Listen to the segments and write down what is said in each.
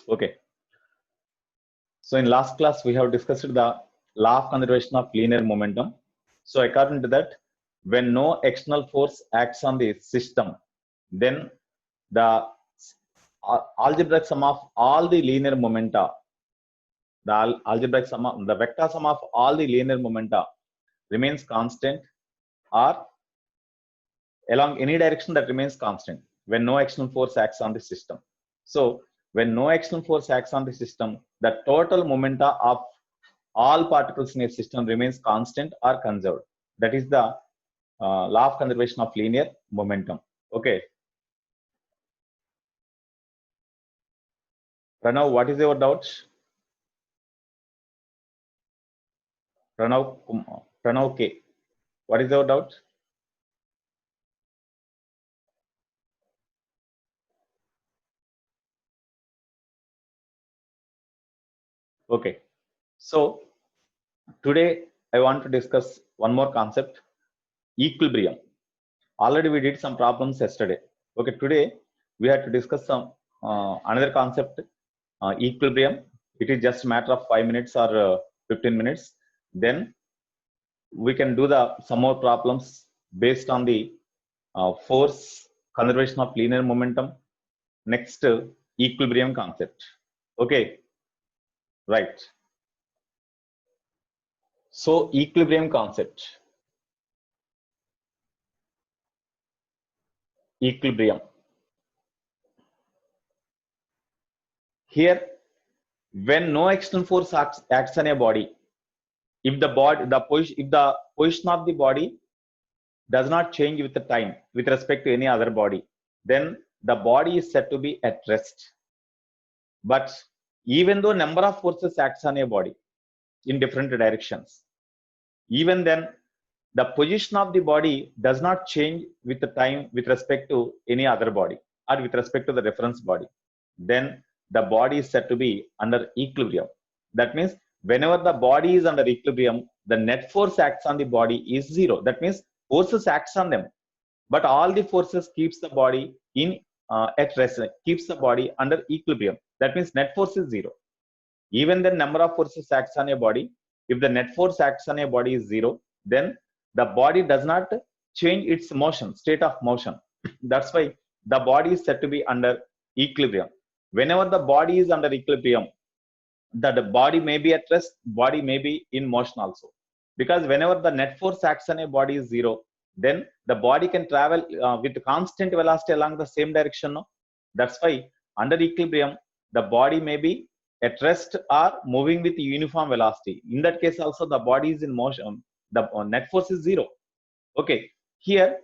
Okay. So in last class, we have discussed the law of conservation of linear momentum. So according to that, when no external force acts on the system, then the algebraic sum of all the linear momenta, the vector sum of all the linear momenta remains constant, or along any direction that remains constant when no external force acts on the system. So when no external force acts on the system, the total momenta of all particles in a system remains constant or conserved. That is the law of conservation of linear momentum. Okay. Pranav, what is your doubt? Pranav K. What is your doubt? Okay. So today I want to discuss one more concept, equilibrium. Already we did some problems yesterday. Okay, today we have to discuss some another concept, equilibrium. It is just a matter of 5 minutes or 15 minutes. Then we can do some more problems based on the force, conservation of linear momentum. Next, equilibrium concept. Okay, right. So equilibrium concept. Equilibrium. Here, when no external force acts on a body, if the position of the body does not change with the time with respect to any other body, then the body is said to be at rest. But even though number of forces acts on a body in different directions, even then the position of the body does not change with the time with respect to any other body or with respect to the reference body, then the body is said to be under equilibrium. That means whenever the body is under equilibrium, the net force acts on the body is zero. That means forces acts on them, but all the forces keeps the body in at rest, keeps the body under equilibrium. That means net force is zero. Even the number of forces acts on a body, if the net force acts on a body is zero, then the body does not change its motion, state of motion. That's why the body is said to be under equilibrium. Whenever the body is under equilibrium, the body may be at rest, body may be in motion also. Because whenever the net force acts on a body is zero, then the body can travel with constant velocity along the same direction. No? That's why under equilibrium, the body may be at rest or moving with uniform velocity. In that case also, the body is in motion, the net force is zero. Okay, here,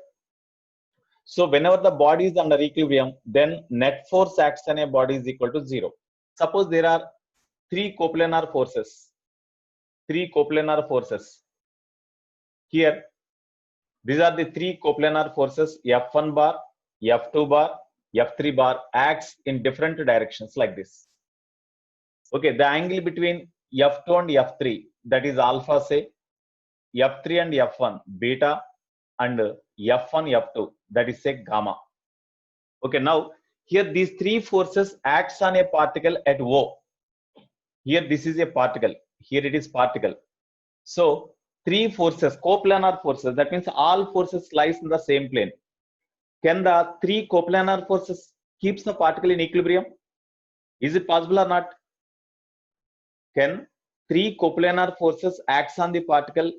so whenever the body is under equilibrium, then net force acts on a body is equal to zero. Suppose there are three coplanar forces. Here, these are the three coplanar forces, F1 bar, F2 bar, F3 bar acts in different directions like this. Okay, the angle between F2 and F3, that is alpha, say, F3 and F1, beta, and F1, F2, that is, say, gamma. Okay, now here these three forces acts on a particle at O. Here this is a particle, here it is particle. So three forces, coplanar forces, that means all forces lies in the same plane. Can the three coplanar forces keeps the particle in equilibrium? Is it possible or not? Can three coplanar forces acts on the particle,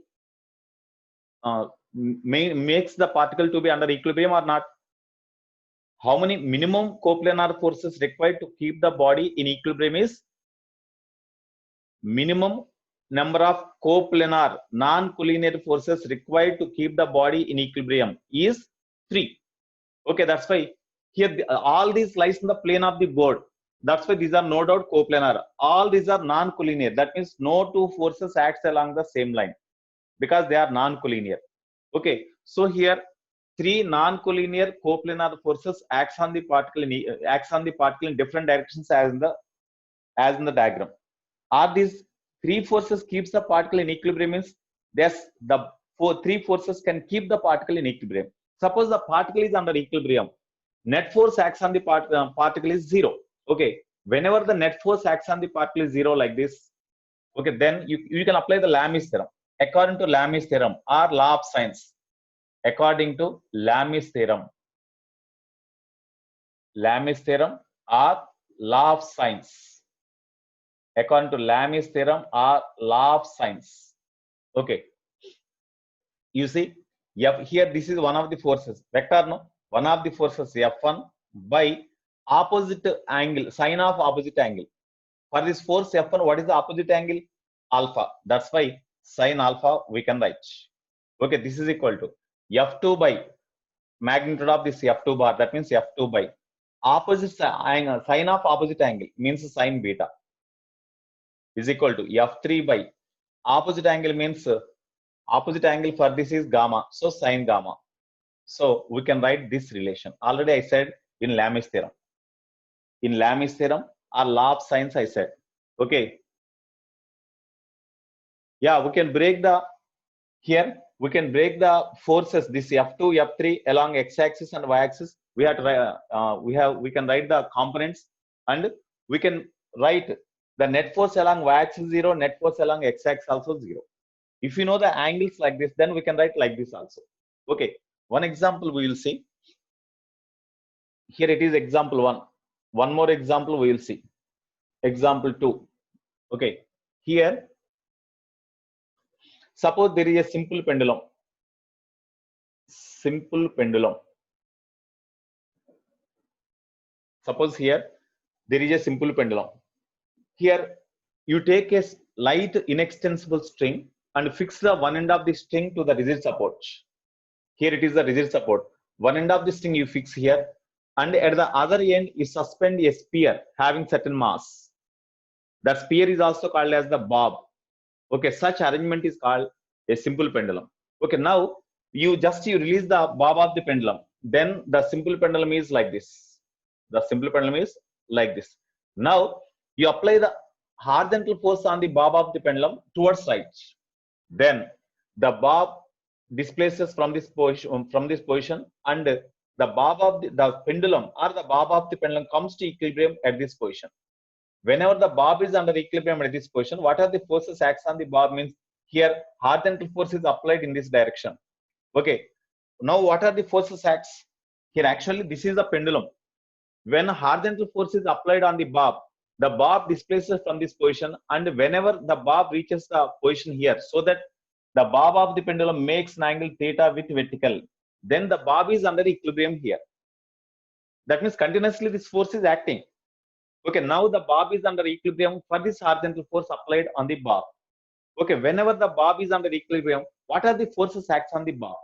makes the particle to be under equilibrium or not? How many minimum coplanar forces required to keep the body in equilibrium is minimum number of coplanar non-collinear forces required to keep the body in equilibrium is 3. Okay, that's why here all these lies in the plane of the board. That's why these are no doubt coplanar. All these are non-collinear. That means no two forces acts along the same line because they are non-collinear. Okay, so here three non-collinear coplanar forces acts on the particle in different directions as in the diagram. Are these three forces keeps the particle in equilibrium? Means yes, the three forces can keep the particle in equilibrium. Suppose the particle is under equilibrium, net force acts on the particle is zero. Okay, whenever the net force acts on the particle is 0 like this, okay, then you can apply the Lami's theorem. According to Lami's theorem or law of science, according to Lami's theorem or law of science, according to Lami's theorem or law of science, okay, you see, here this is one of the forces, vector, no, one of the forces F1 by opposite angle, sine of opposite angle. For this force F1, what is the opposite angle? Alpha. That's why sine alpha we can write. Okay, this is equal to F2 by magnitude of this F2 bar, that means F2 by opposite angle, sine of opposite angle means sine beta, is equal to F3 by opposite angle means opposite angle for this is gamma, so sine gamma. So we can write this relation. Already I said in Lami's theorem. In Lami's theorem or law of science I said. Okay. Yeah, we can break the, here we can break the forces, this F2, F3 along x-axis and y-axis. We have to we can write the components, and we can write the net force along y-axis 0, net force along x-axis also 0. If you know the angles like this, then we can write like this also. Okay, one example we will see. Here it is example 1. One more example we will see. Example 2. Okay, here suppose there is a simple pendulum. Simple pendulum. Suppose here there is a simple pendulum. Here you take a light inextensible string and fix the one end of the string to the rigid support. Here it is the rigid support. One end of the string you fix here, and at the other end you suspend a sphere having certain mass. That sphere is also called as the bob. Okay, such arrangement is called a simple pendulum. Okay, now you release the bob of the pendulum, then the simple pendulum is like this. The simple pendulum is like this. Now you apply the horizontal force on the bob of the pendulum towards right. Then the bob displaces from this position, and the bob of the pendulum or the bob of the pendulum comes to equilibrium at this position. Whenever the bob is under equilibrium at this position, what are the forces acts on the bob means here horizontal force is applied in this direction. Okay, now what are the forces acts here? Actually, this is the pendulum. When horizontal force is applied on the bob displaces from this position, and whenever the bob reaches the position here, so that the bob of the pendulum makes an angle theta with vertical, then the bob is under equilibrium here. That means continuously this force is acting. Okay, now the bob is under equilibrium for this horizontal force applied on the bob. Okay, whenever the bob is under equilibrium, what are the forces acts on the bob?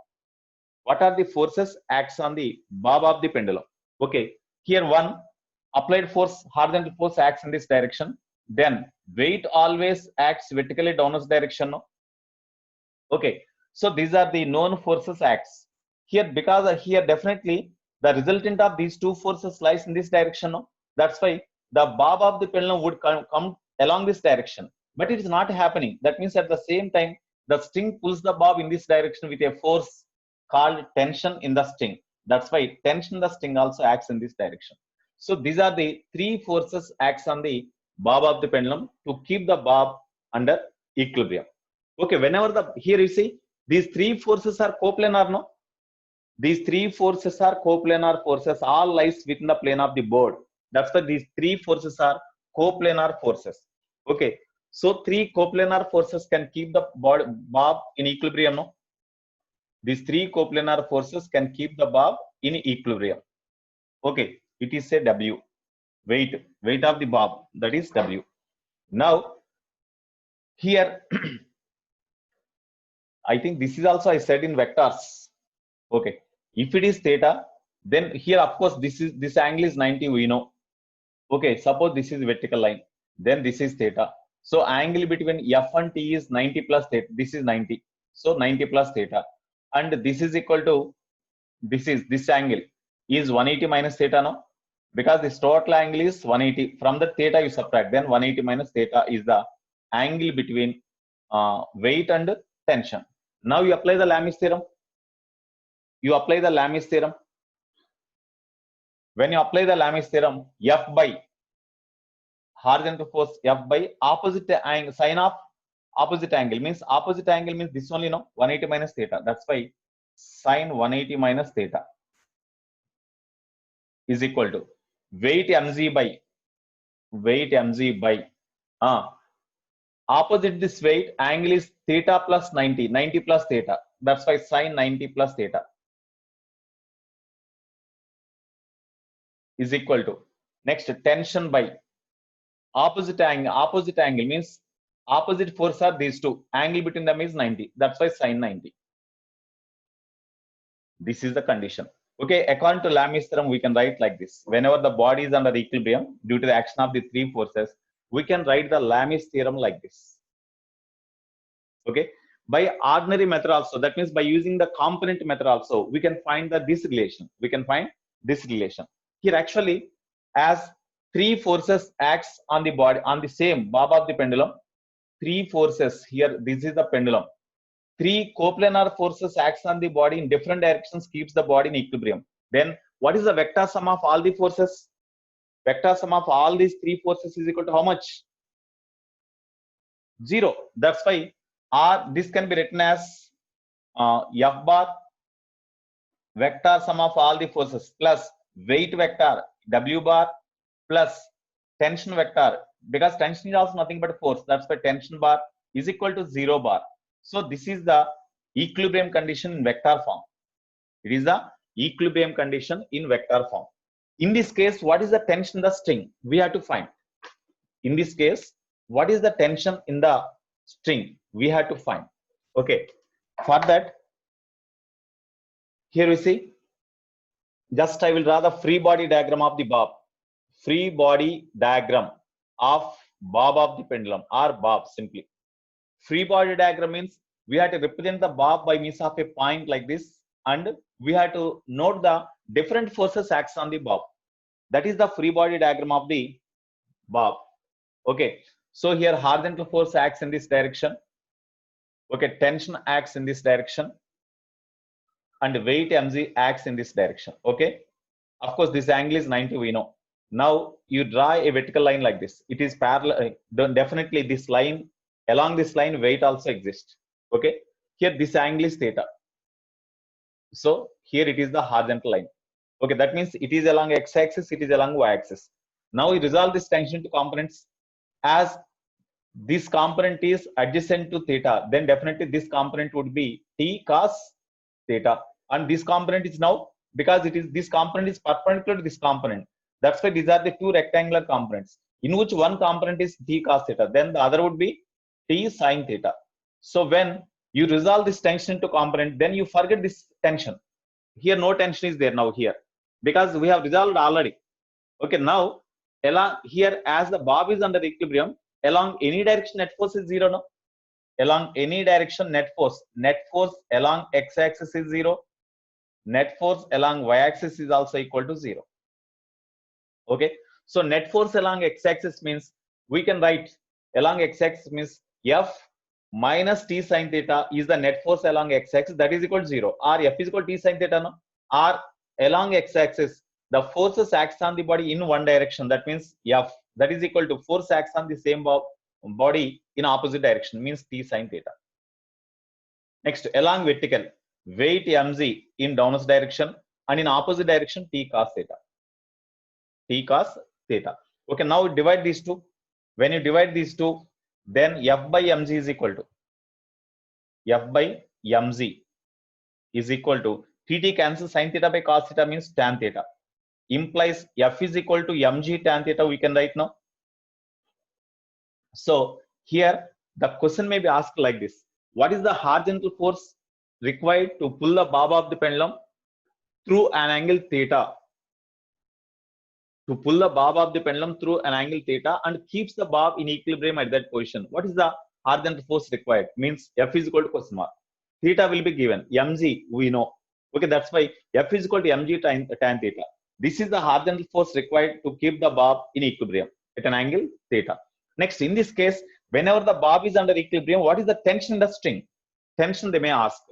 What are the forces acts on the bob of the pendulum? Okay, here one, applied force, horizontal force acts in this direction. Then weight always acts vertically downwards direction. No? Okay, so these are the known forces acts here, because here definitely the resultant of these two forces lies in this direction. No? That's why the bob of the pendulum would come along this direction, but it is not happening. That means at the same time the string pulls the bob in this direction with a force called tension in the string. That's why tension in the string also acts in this direction. So these are the three forces acts on the bob of the pendulum to keep the bob under equilibrium. Okay, whenever here you see these three forces are coplanar, no? These three forces are coplanar forces, all lies within the plane of the board. That's why these three forces are coplanar forces. Okay, so three coplanar forces can keep the bob in equilibrium, no? These three coplanar forces can keep the bob in equilibrium. Okay, it is a W, weight of the bob, that is W. Now here I think this is also I said in vectors. Okay, if it is theta, then here of course this angle is 90, we know. Okay, suppose this is vertical line, then this is theta. So angle between F and T is 90 plus theta. This is 90, so 90 plus theta, and this is equal to this angle is 180 minus theta, no? Because this total angle is 180. From the theta you subtract, then 180 minus theta is the angle between weight and tension. Now you apply the Lami's theorem. You apply the Lami's theorem. When you apply the Lami's theorem, F by horizontal force F by opposite angle, sine of opposite angle means this only, no, 180 minus theta. That's why sine 180 minus theta is equal to weight mg by opposite this weight angle is theta plus 90 plus theta. That's why sine 90 plus theta is equal to, next, tension by opposite angle means opposite force are these two, angle between them is 90. That's why sine 90. This is the condition. Okay, according to Lami's theorem, we can write like this. Whenever the body is under equilibrium due to the action of the three forces, we can write the Lami's theorem like this. Okay, by ordinary method also, that means by using the component method also, we can find this relation. Here actually, as three forces acts on the body, on the same bob of the pendulum, three forces here, this is the pendulum. Three coplanar forces acts on the body in different directions, keeps the body in equilibrium. Then what is the vector sum of all the forces? Vector sum of all these three forces is equal to how much? 0. That's why this can be written as F bar vector sum of all the forces plus weight vector W bar plus tension vector, because tension is also nothing but force. That's why tension bar is equal to 0 bar. So this is the equilibrium condition in vector form. It is the equilibrium condition in vector form. In this case, what is the tension in the string? We have to find. In this case, what is the tension in the string? We have to find. Okay. For that, here we see, just I will draw the free body diagram of the bob. Free body diagram of bob of the pendulum, or bob simply. Free body diagram means we have to represent the bob by means of a point like this, and we have to note the different forces acts on the bob. That is the free body diagram of the bob. Okay, so here horizontal force acts in this direction. Okay, tension acts in this direction, and weight mg acts in this direction. Okay, of course this angle is 90, we know. Now you draw a vertical line like this. It is parallel. Definitely this line, along this line weight also exists. Okay, here this angle is theta, so here it is the horizontal line. Okay, that means it is along x-axis, it is along y-axis. Now we resolve this tension to components. As this component is adjacent to theta, then definitely this component would be t cos theta, and this component is now, because it is, this component is perpendicular to this component. That's why these are the two rectangular components, in which one component is t cos theta, then the other would be t sin theta. So when you resolve this tension into component, then you forget this tension. Here no tension is there now here, because we have resolved already. Okay, now along here, as the bob is under equilibrium, along any direction net force is 0. No, along any direction net force along x-axis is 0. Net force along y-axis is also equal to 0. Okay, so net force along x-axis means we can write, along x-axis means F minus t sin theta is the net force along x-axis, that is equal to 0, or F is equal to t sin theta, no, or along x-axis the forces acts on the body in one direction, that means F, that is equal to force acts on the same body in opposite direction, means t sin theta. Next, along vertical, weight mg in downward direction, and in opposite direction t cos theta. T cos theta. Okay, now divide these two. When you divide these two, then F by mg is equal to tt cancel sin theta by cos theta means tan theta, implies F is equal to mg tan theta, we can write now. So here the question may be asked like this: what is the horizontal force required to pull the bob of the pendulum through an angle theta? To pull the bob of the pendulum through an angle theta and keeps the bob in equilibrium at that position. What is the horizontal force required? Means F is equal to question mark. Theta will be given. Mg we know. Okay, that's why F is equal to mg tan theta. This is the horizontal force required to keep the bob in equilibrium at an angle theta. Next, in this case, whenever the bob is under equilibrium, what is the tension in the string? Tension they may ask.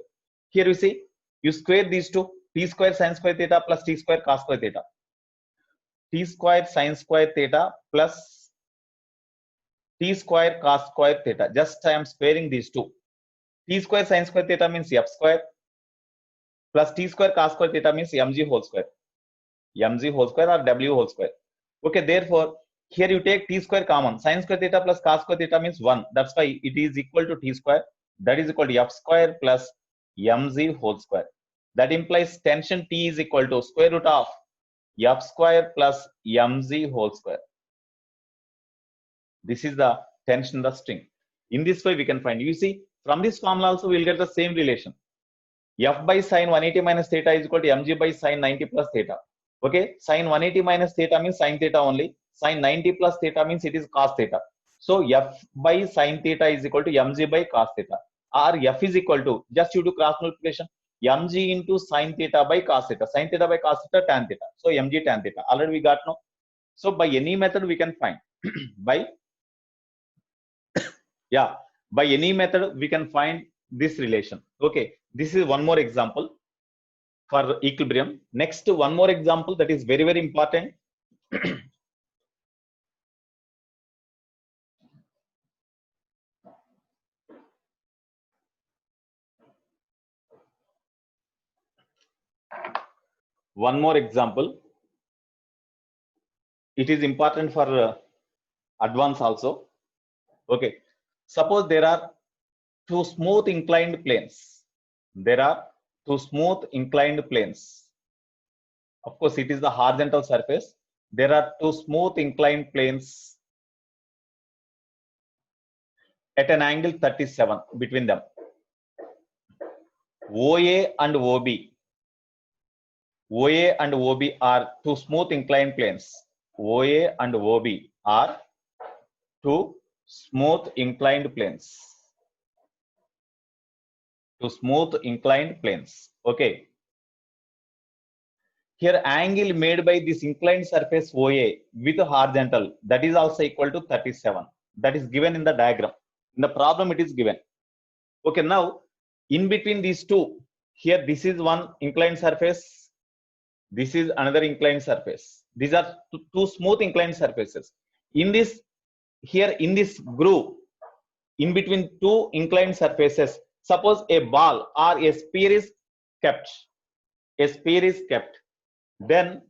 Here you see, you square these two, t square sin square theta plus t square cos square theta. T square sin square theta plus t square cos square theta. Just I am sparing these two. T square sin square theta means f square plus t square cos square theta means mg whole square. Mg whole square or w whole square. Okay, therefore, here you take t square common. Sin square theta plus cos square theta means 1. That's why it is equal to t square. That is equal to f square plus mg whole square. That implies tension T is equal to square root of f square plus mg whole square. This is the tension of the string. In this way, we can find. You see, from this formula also, we will get the same relation. F by sine 180 minus theta is equal to mg by sine 90 plus theta. Okay, sine 180 minus theta means sine theta only. Sine 90 plus theta means it is cos theta. So f by sine theta is equal to mg by cos theta. Or f is equal to, just you do cross multiplication, mg into sine theta by cos theta. Sine theta by cos theta, tan theta. So mg tan theta. Already we got no. So by any method we can find. By any method we can find this relation. Okay, this is one more example for equilibrium. Next, one more example that is very, very important. One more example. It is important for advance also. Okay, suppose there are two smooth inclined planes. There are two smooth inclined planes. Of course, it is the horizontal surface. There are two smooth inclined planes at an angle 37 between them. OA and OB. OA and OB are two smooth inclined planes. OA and OB are two smooth inclined planes. Two smooth inclined planes. Okay. Here angle made by this inclined surface OA with horizontal, that is also equal to 37. That is given in the diagram. In the problem it is given. Okay, now in between these two, here this is one inclined surface. This is another inclined surface. These are two smooth inclined surfaces. In this, here in this groove, in between two inclined surfaces, suppose a ball or a sphere is kept. A sphere is kept. Then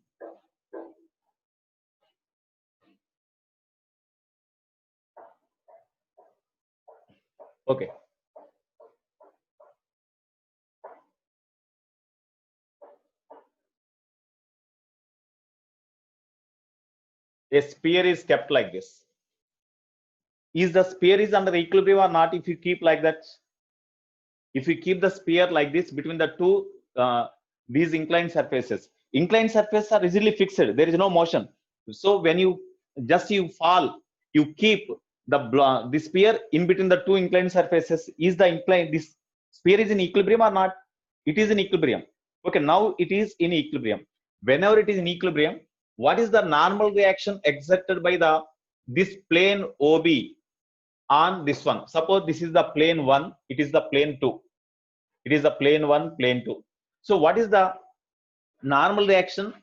okay. A sphere is kept like this. Is the sphere is under equilibrium or not if you keep like that? If you keep the sphere like this between the two these inclined surfaces are rigidly fixed. There is no motion. So when you fall, you keep the sphere in between the two inclined surfaces. Is the inclined, this sphere is in equilibrium or not? It is in equilibrium. Okay, now it is in equilibrium. Whenever it is in equilibrium, what is the normal reaction exerted by this plane OB on this one? Suppose this is the plane 1, it is the plane 2. It is the plane 1, plane 2. So what is the normal reaction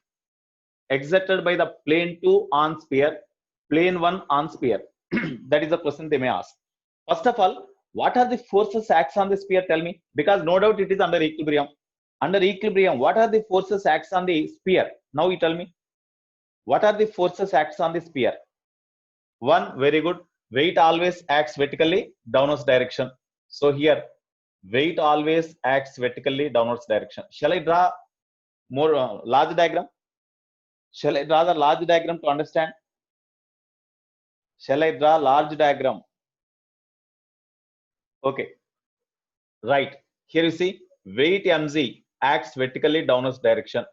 exerted by the plane 2 on sphere, plane 1 on sphere? That is the question they may ask. First of all, what are the forces acts on the sphere? Tell me, because no doubt it is under equilibrium. Under equilibrium, what are the forces acts on the sphere? Now you tell me, what are the forces acts on the sphere? One, very good. Weight always acts vertically, downwards direction. So here, weight always acts vertically, downwards direction. Shall I draw more large diagram? Shall I draw the large diagram to understand? Shall I draw large diagram? Okay. Right. Here you see, weight mg acts vertically, downwards direction.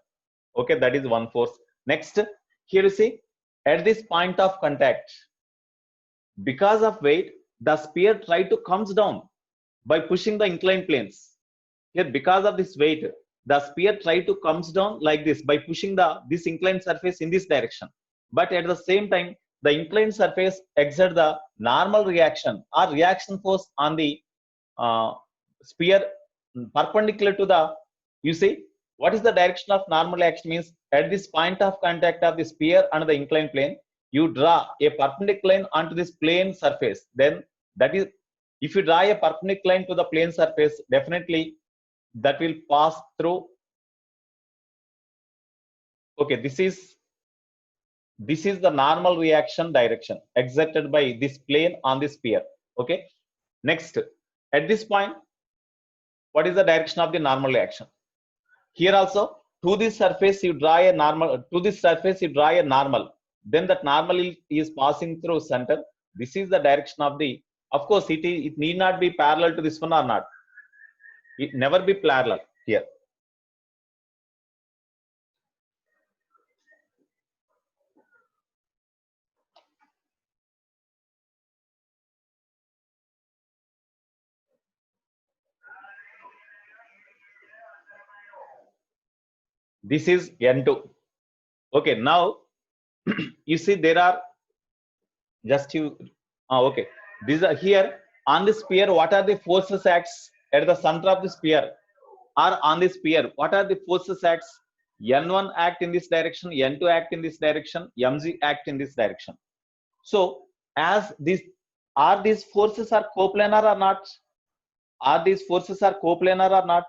Okay, that is one force. Next, here you see, at this point of contact, because of weight, the sphere try to comes down by pushing the inclined planes. Here, because of this weight, the sphere try to comes down like this by pushing this inclined surface in this direction. But at the same time, the inclined surface exert the normal reaction or reaction force on the sphere perpendicular to the, you see, what is the direction of normal action? Means at this point of contact of the sphere and the inclined plane, you draw a perpendicular line onto this plane surface, then that is, if you draw a perpendicular line to the plane surface, definitely that will pass through. Okay, this is the normal reaction direction exerted by this plane on this sphere. Okay, next, at this point, what is the direction of the normal reaction? Here also, to this surface you draw a normal, to this surface you draw a normal, then that normal is passing through center. This is the direction of the, of course it need not be parallel to this one or not, it never be parallel here. This is N2. Okay, now you see there are just you, okay, these are here on the sphere. What are the forces acts at the center of the sphere or on the sphere? What are the forces acts? N1 act in this direction, N2 act in this direction, Mg act in this direction. So as these, are these forces are coplanar or not? Are these forces are coplanar or not?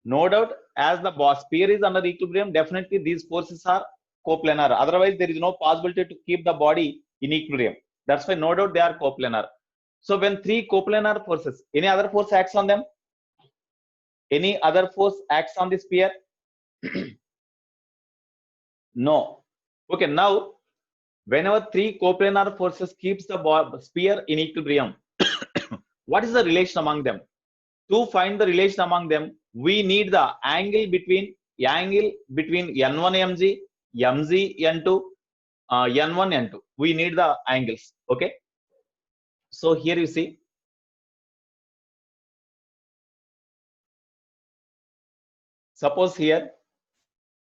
No doubt, as the sphere is under equilibrium, definitely these forces are coplanar. Otherwise, there is no possibility to keep the body in equilibrium. That's why no doubt they are coplanar. So when three coplanar forces, any other force acts on them? Any other force acts on the sphere? No. Okay, now whenever three coplanar forces keeps the sphere in equilibrium, what is the relation among them? To find the relation among them, we need the angle between N1 Mg, Mg N2, N1 N2. We need the angles. Okay. So here you see, suppose here,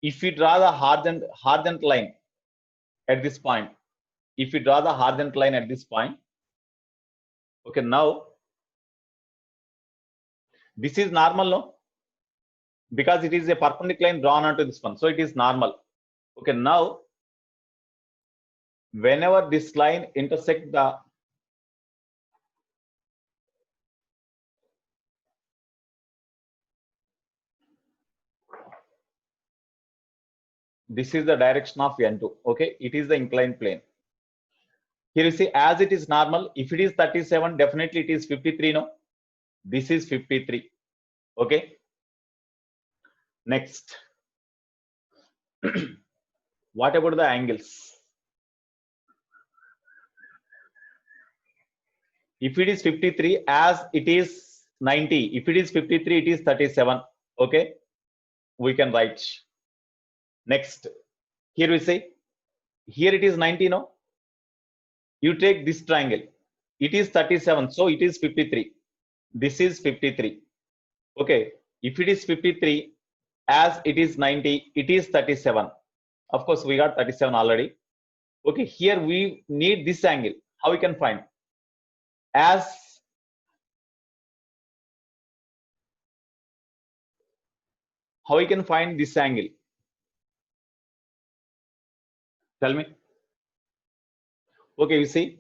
if we draw the horizontal line at this point, if we draw the horizontal line at this point, okay, now this is normal, no? Because it is a perpendicular line drawn onto this one, so it is normal. Okay, now whenever this line intersect the, this is the direction of N2. Okay, it is the inclined plane. Here you see, as it is normal, if it is 37, definitely it is 53. No, this is 53. Okay. Next, what about the angles? If it is 53, as it is 90, if it is 53, it is 37. Okay, we can write. Next, here we say, here it is 90. No, you take this triangle, it is 37, so it is 53. This is 53. Okay, if it is 53, as it is 90, it is 37. Of course, we got 37 already. Okay, here we need this angle. How we can find? As how we can find this angle? Tell me. Okay, you see,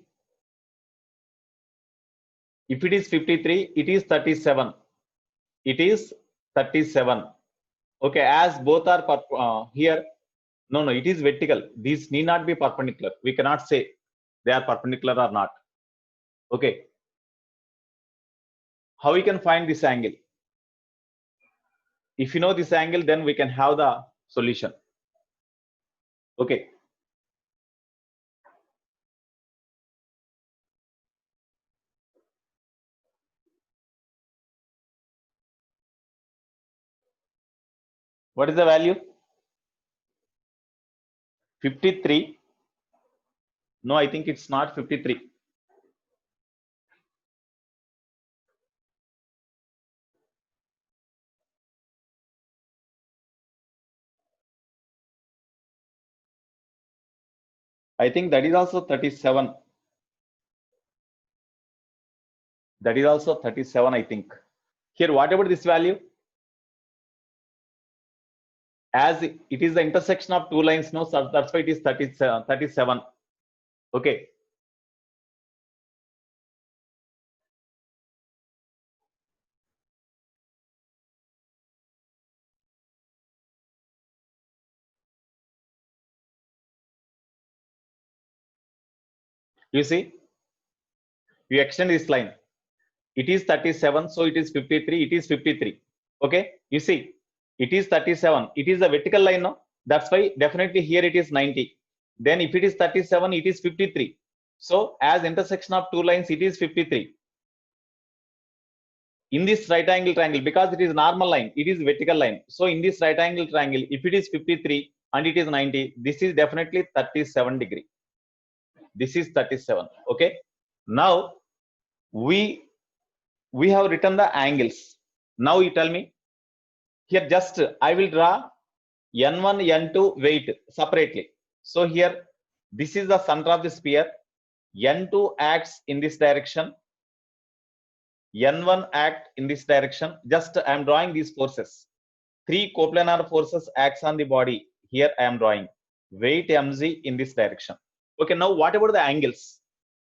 if it is 53, it is 37. It is 37. Okay, as both are here, no, it is vertical. These need not be perpendicular. We cannot say they are perpendicular or not. Okay, how we can find this angle? If you know this angle, then we can have the solution. Okay. What is the value? 53. No, I think it's not 53. I think that is also 37. That is also 37, I think. Here, what about this value? As it is the intersection of two lines, no, so that's why it is 37. Okay. You see, you extend this line. It is 37, so it is 53. It is 53. Okay. You see, it is 37. It is a vertical line, no? That's why definitely here it is 90. Then if it is 37, it is 53. So as intersection of two lines, it is 53. In this right angle triangle, because it is normal line, it is vertical line. So in this right angle triangle, if it is 53 and it is 90, this is definitely 37 degree. This is 37. Okay. Now we have written the angles. Now you tell me here, just I will draw n1, n2 weight separately. So here, this is the center of the sphere. n2 acts in this direction. n1 act in this direction. Just I am drawing these forces. Three coplanar forces acts on the body. Here I am drawing weight mg in this direction. Okay, now what about the angles?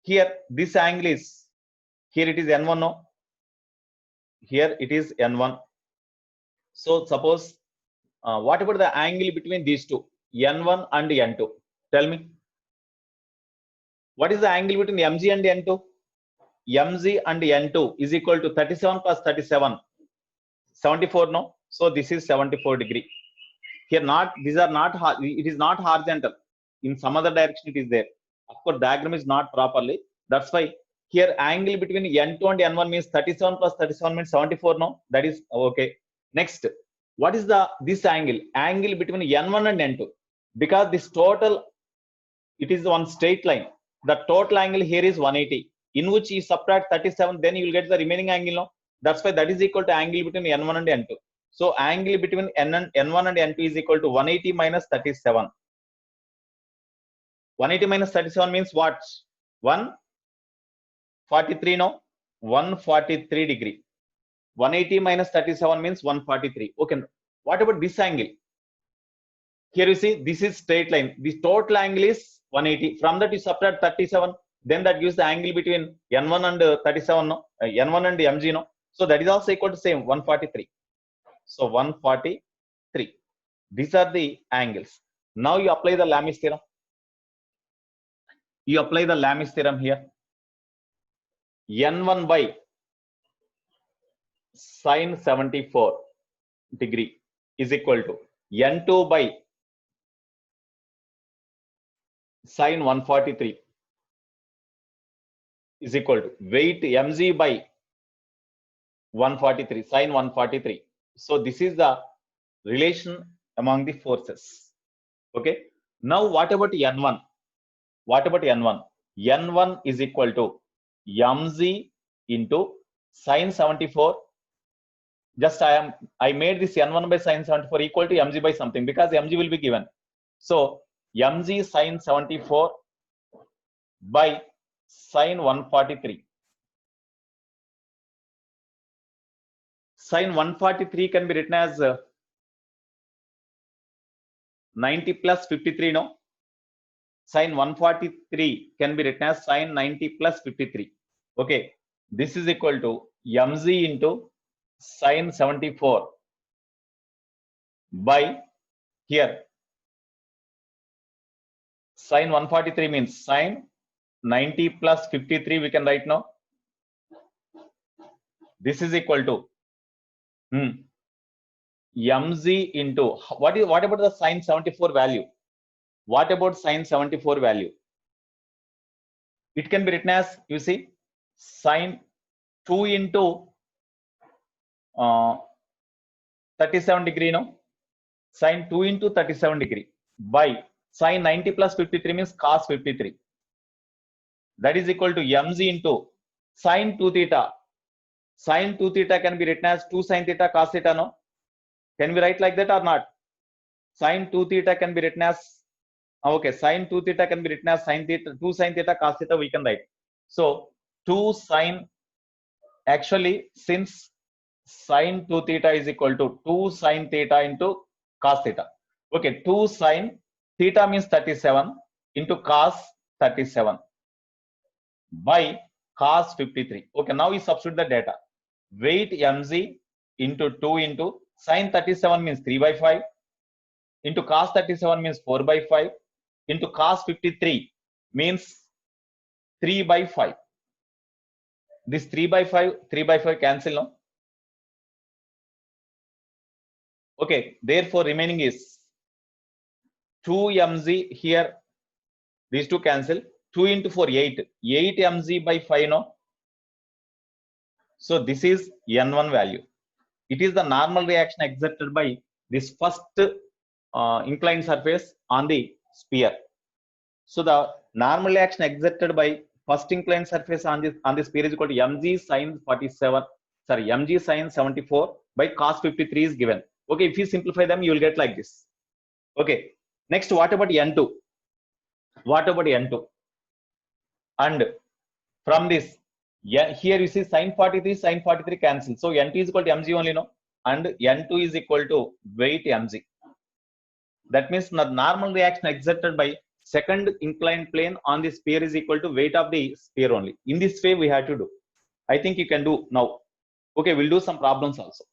Here this angle is, here it is n1, no? Here it is n1. So suppose what about the angle between these two, n1 and n2? Tell me. What is the angle between mg and n2? mg and n2 is equal to 37 plus 37, 74, no? So this is 74 degree. Here not, these are not, it is not horizontal. In some other direction it is there. Of course, diagram is not properly. That's why here angle between n2 and n1 means 37 plus 37 means 74, no? That is okay. Next, what is this angle? Angle between n1 and n2. Because this total, it is one straight line. The total angle here is 180. In which you subtract 37, then you will get the remaining angle, no? That's why that is equal to angle between n1 and n2. So angle between n1 and n2 is equal to 180 minus 37. 180 minus 37 means what? 143, no? 143 degree. 180 minus 37 means 143. Okay. What about this angle? Here you see, this is straight line. The total angle is 180. From that you subtract 37. Then that gives the angle between n1 and 37, no? N1 and mg, no? So that is also equal to same 143. So 143. These are the angles. Now you apply the Lami's theorem. You apply the Lami's theorem here. n1 by sine 74 degree is equal to n2 by sine 143 is equal to weight mg by 143, sine 143. So this is the relation among the forces. Okay. Now what about n1? What about n1? n1 is equal to mg into sine 74. Just I made this n1 by sine 74 equal to mg by something, because mg will be given. So mg sine 74 by sine 143. Sine 143 can be written as 90 plus 53, no? Sine 143 can be written as sine 90 plus 53. Okay. This is equal to mg into sine 74 by here. Sine 143 means sine 90 plus 53 we can write now. This is equal to mg into what about the sine 74 value? What about sine 74 value? It can be written as, you see, sine 2 into 37 degree, no? Sine 2 into 37 degree by sine 90 plus 53 means cos 53. That is equal to mg into sine 2 theta. Sine 2 theta can be written as 2 sine theta cos theta, no? Can we write like that or not? Sine 2 theta can be written as, okay, sine 2 theta can be written as sine theta, 2 sine theta cos theta we can write. So 2 sine, actually since sine 2 theta is equal to 2 sine theta into cos theta. Okay, 2 sin theta means 37 into cos 37 by cos 53. Okay, now we substitute the data. Weight mg into 2 into sin 37 means 3 by 5 into cos 37 means 4 by 5 into cos 53 means 3 by 5. This 3 by 5 cancel now. Okay, therefore remaining is 2 mg here, these two cancel. 2 into 4 8 mg by 5 no. So this is n1 value. It is the normal reaction exerted by this first inclined surface on the sphere. So the normal reaction exerted by first inclined surface on the sphere is equal to mg sin 47, sorry, mg sin 74 by cos 53 is given. Okay, if you simplify them, you will get like this. Okay, next, what about n2? What about n2? And from this, yeah, here you see sin 43 cancel. So n2 is equal to mg only, no? And n2 is equal to weight mg. That means the normal reaction exerted by second inclined plane on the sphere is equal to weight of the sphere only. In this way we have to do. I think you can do now. Okay, we'll do some problems also.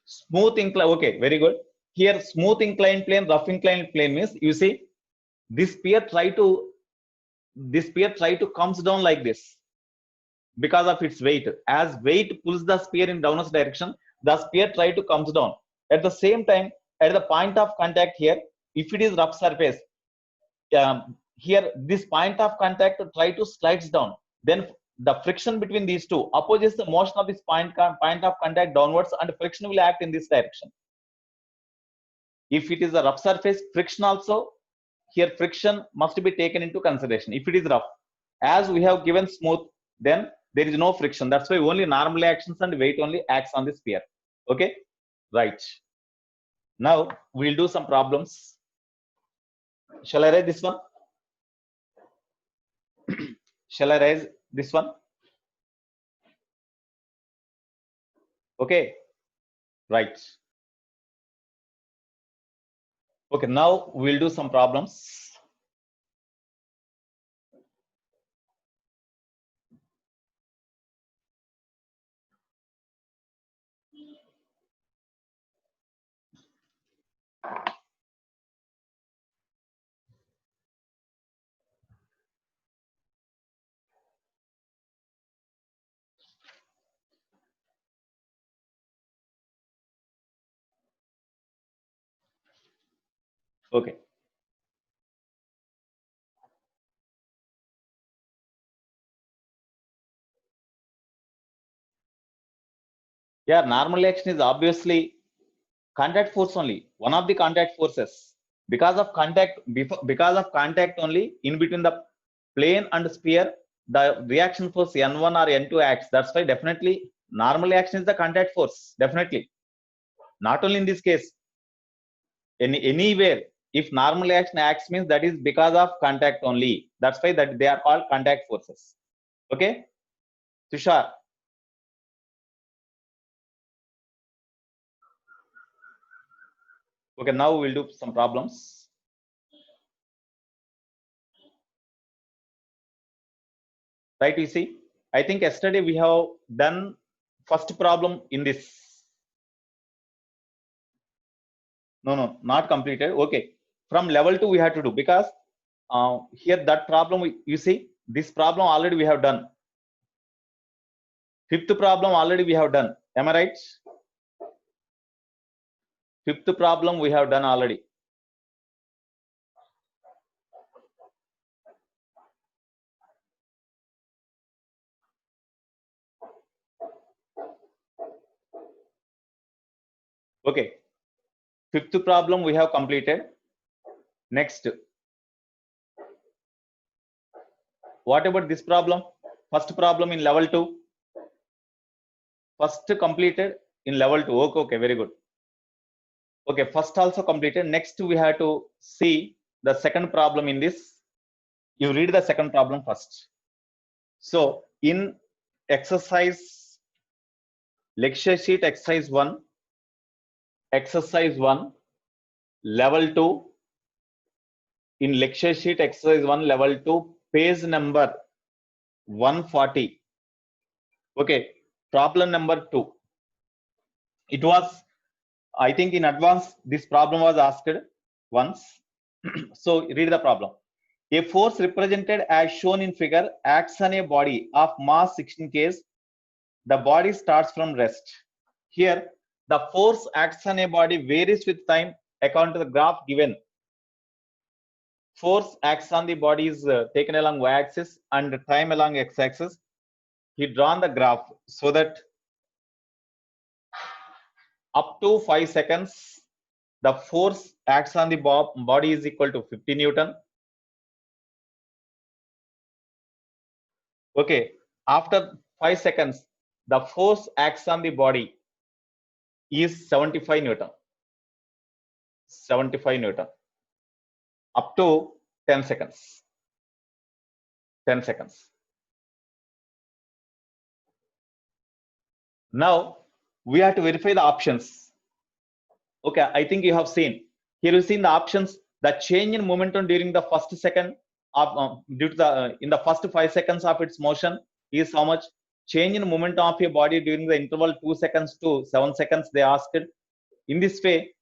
Smooth incline, okay, very good. Here smooth inclined plane, rough inclined plane means, you see, this sphere try to comes down like this because of its weight. As weight pulls the sphere in downwards direction, the sphere try to comes down. At the same time, at the point of contact here, if it is rough surface, here this point of contact try to slides down. Then the friction between these two opposes the motion of this point of contact downwards, and friction will act in this direction. If it is a rough surface, friction also, here friction must be taken into consideration. If it is rough, as we have given smooth, then there is no friction. That's why only normal actions and weight only acts on the sphere. Okay, right. Now we'll do some problems. Shall I write this one? Shall I raise this one? Okay, right. Okay, now we'll do some problems. Okay. Yeah, normal action is obviously contact force only, one of the contact forces. Because of contact only in between the plane and sphere, the reaction force n1 or n2 acts. That's why definitely normal action is the contact force. Definitely, not only in this case, anywhere, if normal action acts means that is because of contact only. That's why that they are called contact forces. Okay, Tushar. Okay, now we'll do some problems. Right, you see, I think yesterday we have done first problem in this. No, not completed. Okay, from level 2 we have to do, because here that problem, you see, this problem already we have done. Fifth problem already we have done. Am I right? Fifth problem we have done already. Okay, fifth problem we have completed. Next, what about this problem? First problem in level 2. First completed in level 2. Okay, very good. Okay, first also completed. Next we have to see the second problem in this. You read the second problem first. So in exercise lecture sheet exercise 1, exercise 1, level 2. In lecture sheet exercise 1, level 2, page number 140. Okay, problem number 2. It was, I think in advance, this problem was asked once. So read the problem. A force represented as shown in figure acts on a body of mass 16 kg. The body starts from rest. Here, the force acts on a body varies with time according to the graph given. Force acts on the body is taken along y-axis and time along x-axis. He drawn the graph so that up to 5 seconds, the force acts on the body is equal to 50 Newton. Okay, after 5 seconds, the force acts on the body is 75 Newton. 75 Newton. Up to 10 seconds. 10 seconds. Now, we have to verify the options. Okay, I think you have seen. Here you've seen the options. The change in momentum during the first second of due to the in the first 5 seconds of its motion is how much? Change in momentum of a body during the interval 2 seconds to 7 seconds. They asked. In this way,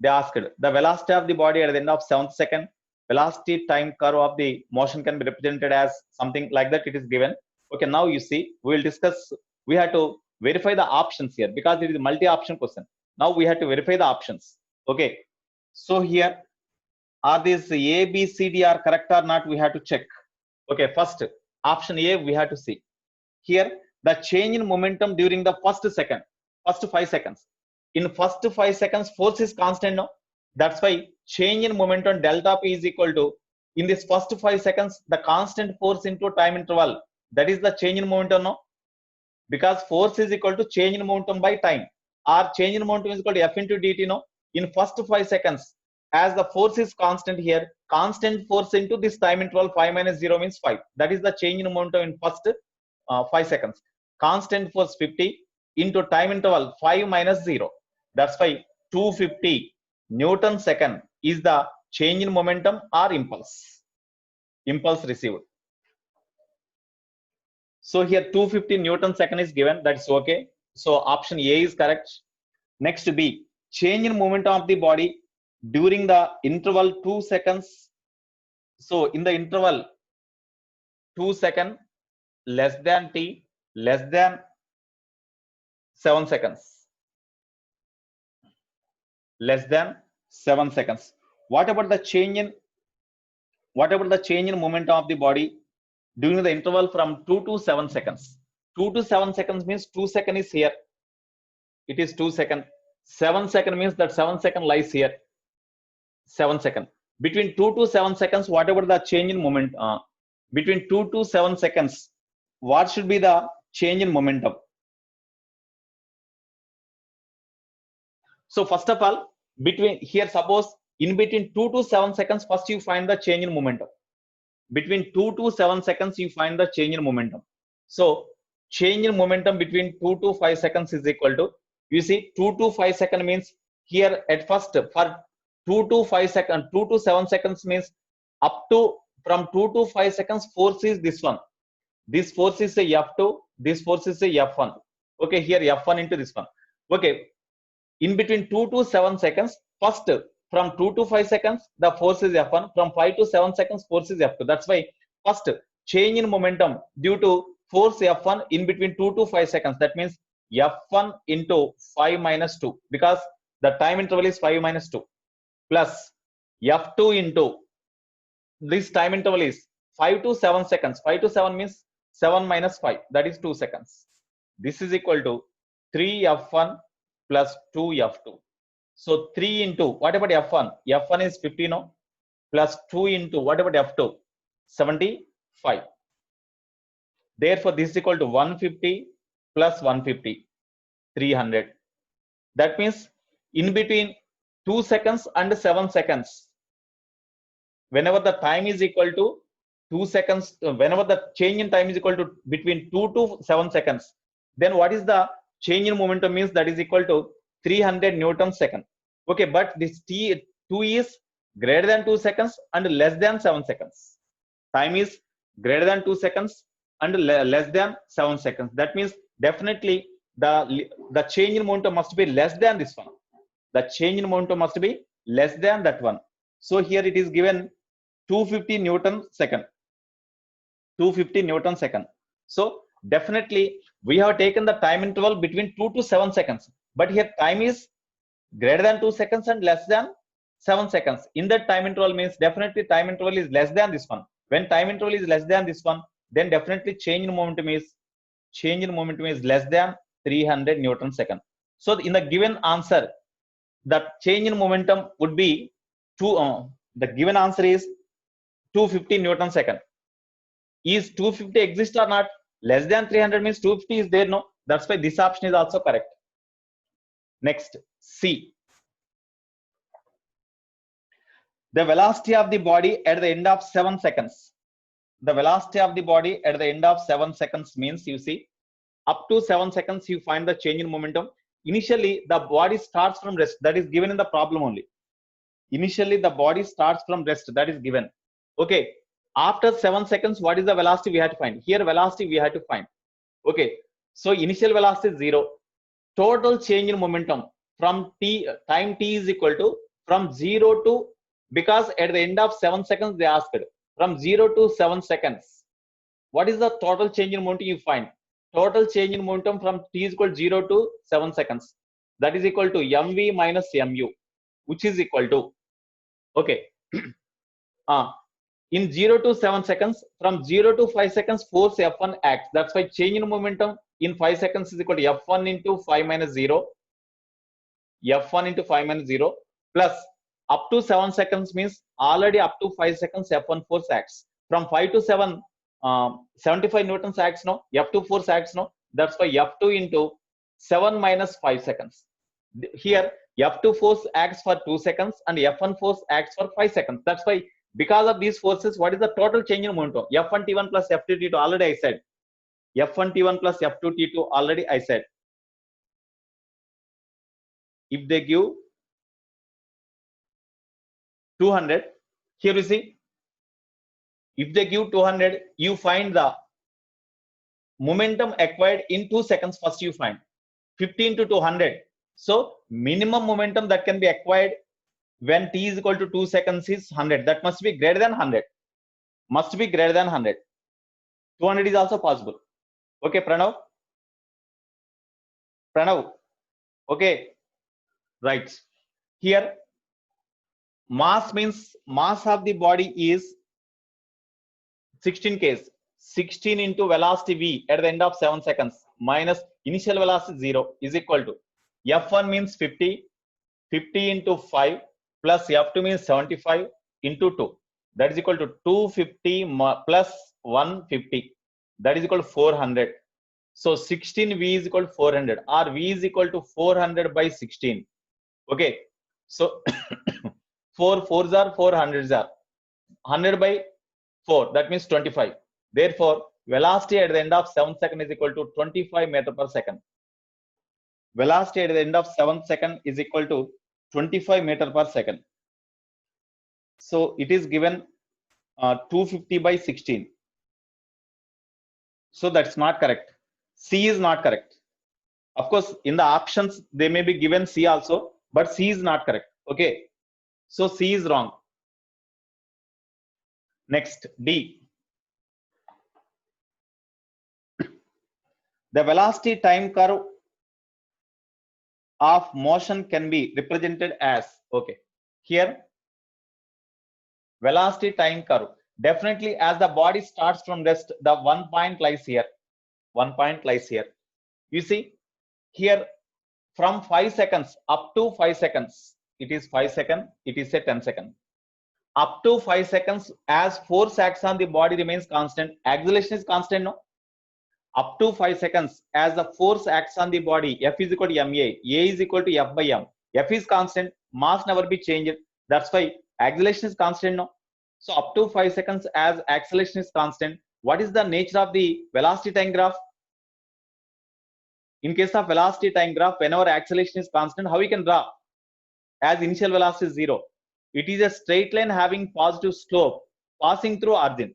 they asked the velocity of the body at the end of 7th second. Velocity time curve of the motion can be represented as something like that. It is given. Okay, now you see, we will discuss. We have to verify the options here because it is a multi-option question. Now we have to verify the options. Okay, so here are these A, B, C, D are correct or not? We have to check. Okay, first option A we have to see. Here the change in momentum during the first 5 seconds. In first 5 seconds, force is constant. No, that's why change in momentum delta P is equal to, in this first 5 seconds, the constant force into time interval. That is the change in momentum. No, because force is equal to change in momentum by time, or change in momentum is equal to F into dt. No, in first 5 seconds, as the force is constant here, constant force into this time interval 5 minus 0 means 5. That is the change in momentum in first 5 seconds. Constant force 50 into time interval 5 minus 0. That's why 250 Newton second is the change in momentum or impulse. Impulse received. So here 250 Newton second is given. That's okay. So option A is correct. Next B, change in momentum of the body during the interval 2 seconds. So in the interval 2 seconds less than t less than 7 seconds. Less than 7 seconds. What about the change in momentum of the body during the interval from 2 to 7 seconds? 2 to 7 seconds means 2 seconds is here. It is 2 seconds. 7 seconds means that 7 seconds lies here. 7 seconds. Between 2 to 7 seconds, whatever the change in moment, between 2 to 7 seconds, what should be the change in momentum? So first of all, between here, suppose in between 2 to 7 seconds, first you find the change in momentum. Between 2 to 7 seconds, you find the change in momentum. So change in momentum between 2 to 5 seconds is equal to, you see, 2 to 5 seconds means here at first for 2 to 5 seconds, 2 to 7 seconds means up to from 2 to 5 seconds, force is this one. This force is a F2, this force is a F1. Okay, here F1 into this one. Okay, in between 2 to 7 seconds, first from 2 to 5 seconds, the force is F1. From 5 to 7 seconds, force is F2. That's why first change in momentum due to force F1 in between 2 to 5 seconds. That means F1 into 5 minus 2, because the time interval is 5 minus 2, plus F2 into this time interval is 5 to 7 seconds. 5 to 7 means 7 minus 5, that is 2 seconds. This is equal to 3F1 plus 2F2. So 3 into, what about F1? F1 is 50, no? Plus 2 into, what about F2? 75. Therefore, this is equal to 150 plus 150, 300. That means in between 2 seconds and 7 seconds, whenever the time is equal to 2 seconds, whenever the change in time is equal to between 2 to 7 seconds, then what is the change in momentum means that is equal to 300 Newton second. Okay, but this t2 is greater than 2 seconds and less than 7 seconds. Time is greater than 2 seconds and less than 7 seconds. That means definitely the change in momentum must be less than this one. The change in momentum must be less than that one. So here it is given 250 Newton second. 250 Newton second. So definitely we have taken the time interval between 2 to 7 seconds. But here time is greater than 2 seconds and less than 7 seconds. In that time interval means definitely time interval is less than this one. When time interval is less than this one, then definitely change in momentum is less than 300 Newton second. So in the given answer, the change in momentum would be the given answer is 250 Newton second. Is 250 exist or not? Less than 300 means 250 is there, no? That's why this option is also correct. Next, C. The velocity of the body at the end of 7 seconds. The velocity of the body at the end of 7 seconds means, you see, up to 7 seconds you find the change in momentum. Initially the body starts from rest, that is given in the problem only. Initially the body starts from rest, that is given. Okay, after 7 seconds what is the velocity we have to find? Here velocity we have to find. Okay, so initial velocity is 0. Total change in momentum from time t is equal to from 0 to, because at the end of 7 seconds they asked from 0 to 7 seconds. What is the total change in momentum you find? Total change in momentum from t is equal to 0 to 7 seconds. That is equal to mv minus mu, which is equal to, okay, in 0 to 7 seconds, from 0 to 5 seconds, force F1 acts. That's why change in momentum in 5 seconds is equal to F1 into 5 minus 0. F1 into 5 minus 0 plus up to 7 seconds means already up to 5 seconds F1 force acts. From 5 to 7, 75 Newtons acts, no? F2 force acts, no? That's why F2 into 7 minus 5 seconds. Here F2 force acts for 2 seconds and F1 force acts for 5 seconds. That's why because of these forces, what is the total change in momentum? F1 T1 plus F2 T2 already I said. F1 T1 plus F2 T2 already I said. If they give 200, here you see, if they give 200, you find the momentum acquired in 2 seconds. First you find 15 to 200. So minimum momentum that can be acquired when t is equal to 2 seconds is 100. That must be greater than 100. Must be greater than 100. 200 is also possible. Okay, Pranav. Okay, right. Here mass means mass of the body is 16 kg. 16 into velocity v at the end of 7 seconds minus initial velocity 0 is equal to F1 means 50 into 5 plus F2 means 75 into 2. That is equal to 250 plus 150. That is equal to 400. So 16 V is equal to 400, or V is equal to 400 by 16. Okay. So 4 4s are 400s are 100 by 4. That means 25. Therefore, velocity at the end of 7 seconds is equal to 25 meter per second. Velocity at the end of 7 seconds is equal to 25 meter per second. So it is given 250 by 16. So that's not correct. C is not correct. Of course, in the options they may be given C also, but C is not correct. Okay. So C is wrong. Next, D. The velocity time curve of motion can be represented as, okay, here velocity time curve. Definitely as the body starts from rest, the 1 point lies here. 1 point lies here. You see here from 5 seconds up to 5 seconds, it is 5 seconds, it is a 10 seconds. Up to 5 seconds, as force acts on the body remains constant, acceleration is constant, no? Up to 5 seconds, as the force acts on the body, F is equal to ma, A is equal to F by m. F is constant, mass never be changed. That's why acceleration is constant, no? So up to 5 seconds, as acceleration is constant, what is the nature of the velocity time graph? In case of velocity time graph, whenever acceleration is constant, how we can draw? As initial velocity is 0. It is a straight line having positive slope passing through origin.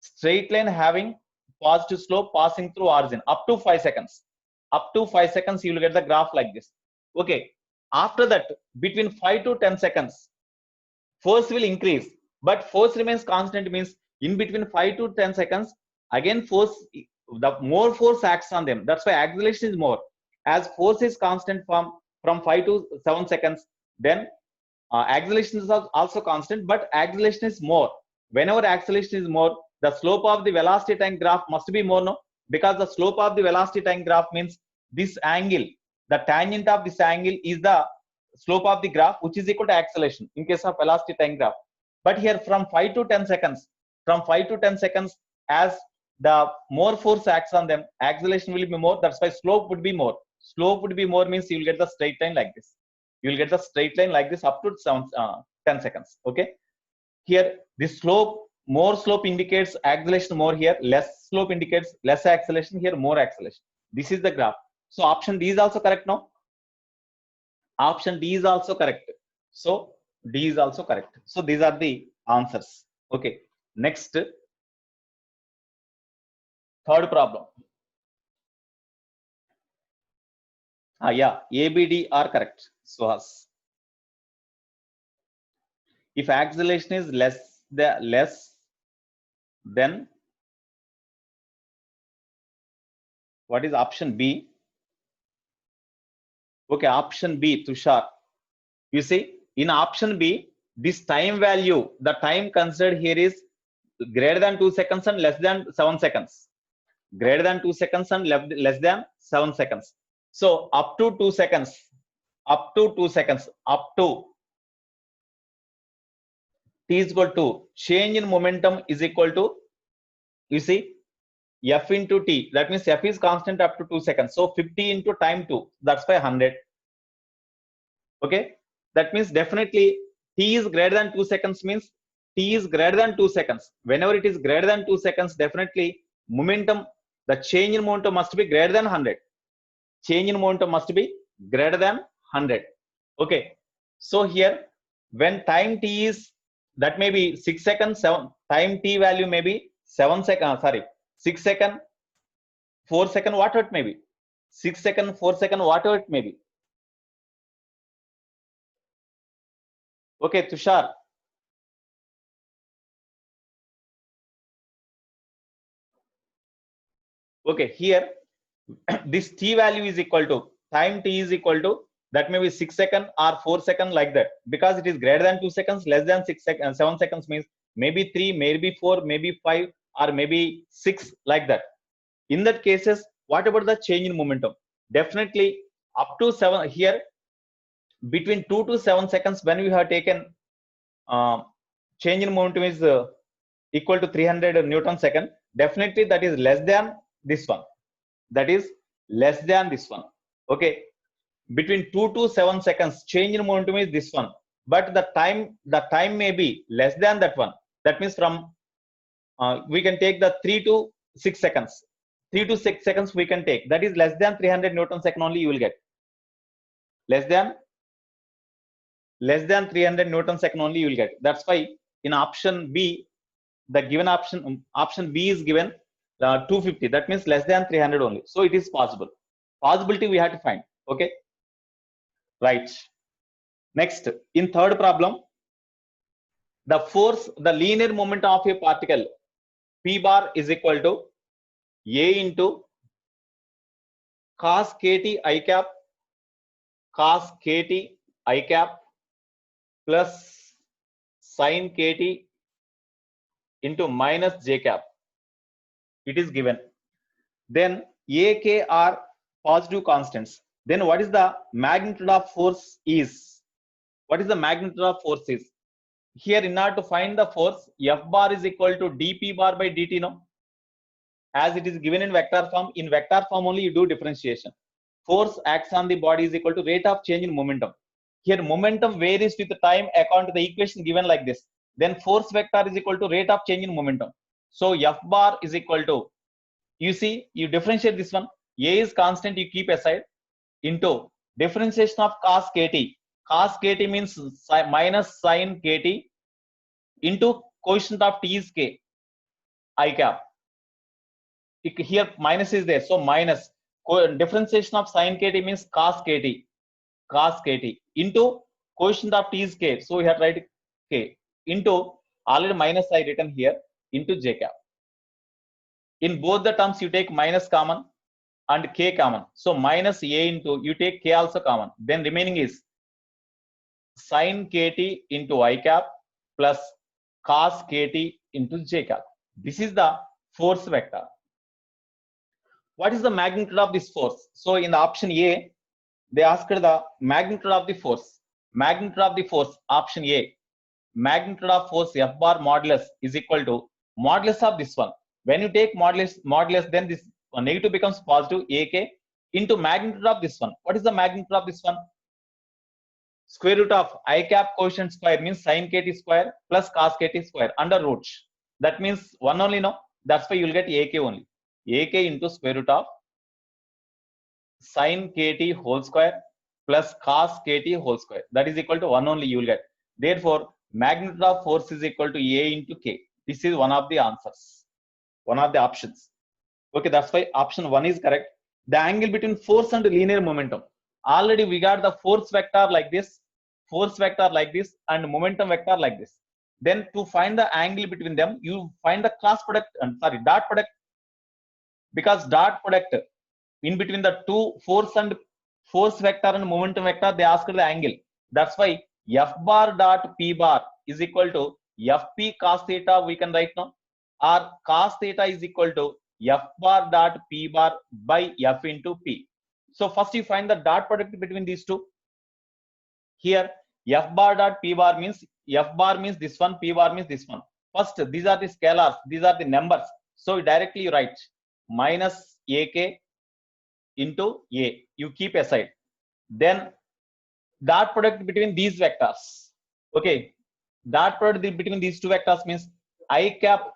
Straight line having positive slope passing through origin up to 5 seconds. Up to 5 seconds, you will get the graph like this. Okay. After that, between 5 to 10 seconds, force will increase, but force remains constant, means in between 5 to 10 seconds, again force, the more force acts on them. That's why acceleration is more. As force is constant from 5 to 7 seconds, then acceleration is also constant, but acceleration is more. Whenever acceleration is more, the slope of the velocity time graph must be more, no? Because the slope of the velocity time graph means this angle, the tangent of this angle is the slope of the graph, which is equal to acceleration in case of velocity time graph. But here from 5 to 10 seconds, as the more force acts on them, acceleration will be more. That's why slope would be more. Slope would be more means you will get the straight line like this. You will get the straight line like this up to 10 seconds. Okay. Here, this slope, more slope indicates acceleration more here, less slope indicates less acceleration here, more acceleration. This is the graph. So option D is also correct now. Option D is also correct. So D is also correct. So these are the answers. Okay. Next, third problem. Yeah, A, B, D are correct. So if acceleration is less, then what is option B? Okay, option B, Tushar. You see, in option B, this time value, the time considered here is greater than 2 seconds and less than 7 seconds. Greater than 2 seconds and less than 7 seconds. So up to 2 seconds, up to t is equal to change in momentum is equal to, you see, f into t. That means f is constant up to 2 seconds. So 50 into time 2, that's by 100. Okay. That means definitely t is greater than 2 seconds means t is greater than 2 seconds. Whenever it is greater than 2 seconds, definitely momentum, the change in momentum must be greater than 100. Change in momentum must be greater than 100. Okay. So here, when time t is, that may be 6 seconds, time t value may be 7 seconds, 6 second, 4 second, whatever it may be. 6 second, 4 second, whatever it may be. Okay, Tushar. Okay, here this t value is equal to, time t is equal to, that may be 6 second or 4 second, like that, because it is greater than 2 seconds, less than 6 seconds, 7 seconds means maybe 3, maybe 4, maybe 5, or maybe 6, like that. In that cases, what about the change in momentum? Definitely up to 7 here, between 2 to 7 seconds, when we have taken change in momentum is equal to 300 Newton second, definitely that is less than this one. That is less than this one. Okay. Between 2 to 7 seconds, change in momentum is this one. But the time may be less than that one. That means from, we can take the 3 to 6 seconds. 3 to 6 seconds we can take. That is less than 300 Newton second only you will get. Less than 300 Newton second only you will get. That's why in option B, the given option B is given 250. That means less than 300 only. So it is possible. Possibility we have to find. Okay. Right. Next, in third problem, the force, the linear momentum of a particle P bar is equal to A into cos kt I cap plus sin kt into minus j cap. It is given. Then A, K are positive constants. Then what is the magnitude of force is? What is the magnitude of force is? Here, in order to find the force, F bar is equal to dP bar by dt, no? As it is given in vector form. In vector form only you do differentiation. Force acts on the body is equal to rate of change in momentum. Here momentum varies with the time according to the equation given like this. Then force vector is equal to rate of change in momentum. So F bar is equal to, you see, you differentiate this one. A is constant, you keep aside, into differentiation of cos kt. Cos kt means minus sin kt into coefficient of t is k, I cap. Here minus is there, so minus differentiation of sin kt means cos kt into coefficient of t is k, so we have to write k into, already minus I written here, into j cap. In both the terms you take minus common and k common, so minus a into, you take k also common, then remaining is sin kt into I cap plus cos kt into j cap. This is the force vector. What is the magnitude of this force? So in the option A, they asked the magnitude of the force. Magnitude of the force, option A, magnitude of force F bar modulus is equal to modulus of this one. When you take modulus, then this negative becomes positive, AK, into magnitude of this one. What is the magnitude of this one? Square root of I cap quotient square means sin kt square plus cos kt square under root. That means one only, no? That's why you will get AK only. AK into square root of sin kt whole square plus cos kt whole square. That is equal to 1 only you will get. Therefore, magnitude of force is equal to A into K. This is one of the answers, one of the options. Okay, that's why option 1 is correct. The angle between force and linear momentum. Already we got the force vector like this, and momentum vector like this. Then to find the angle between them, you find the cross product, dot product, because dot product in between the two force vector and momentum vector, they asked the angle. That's why F bar dot P bar is equal to Fp cos theta, we can write now, or cos theta is equal to F bar dot P bar by F into P. So first you find the dot product between these two. Here F bar dot P bar means, F bar means this one, P bar means this one. First, these are the scalars, these are the numbers. So directly you write minus AK into A, you keep aside. Then dot product between these vectors. Okay, dot product between these two vectors means I cap,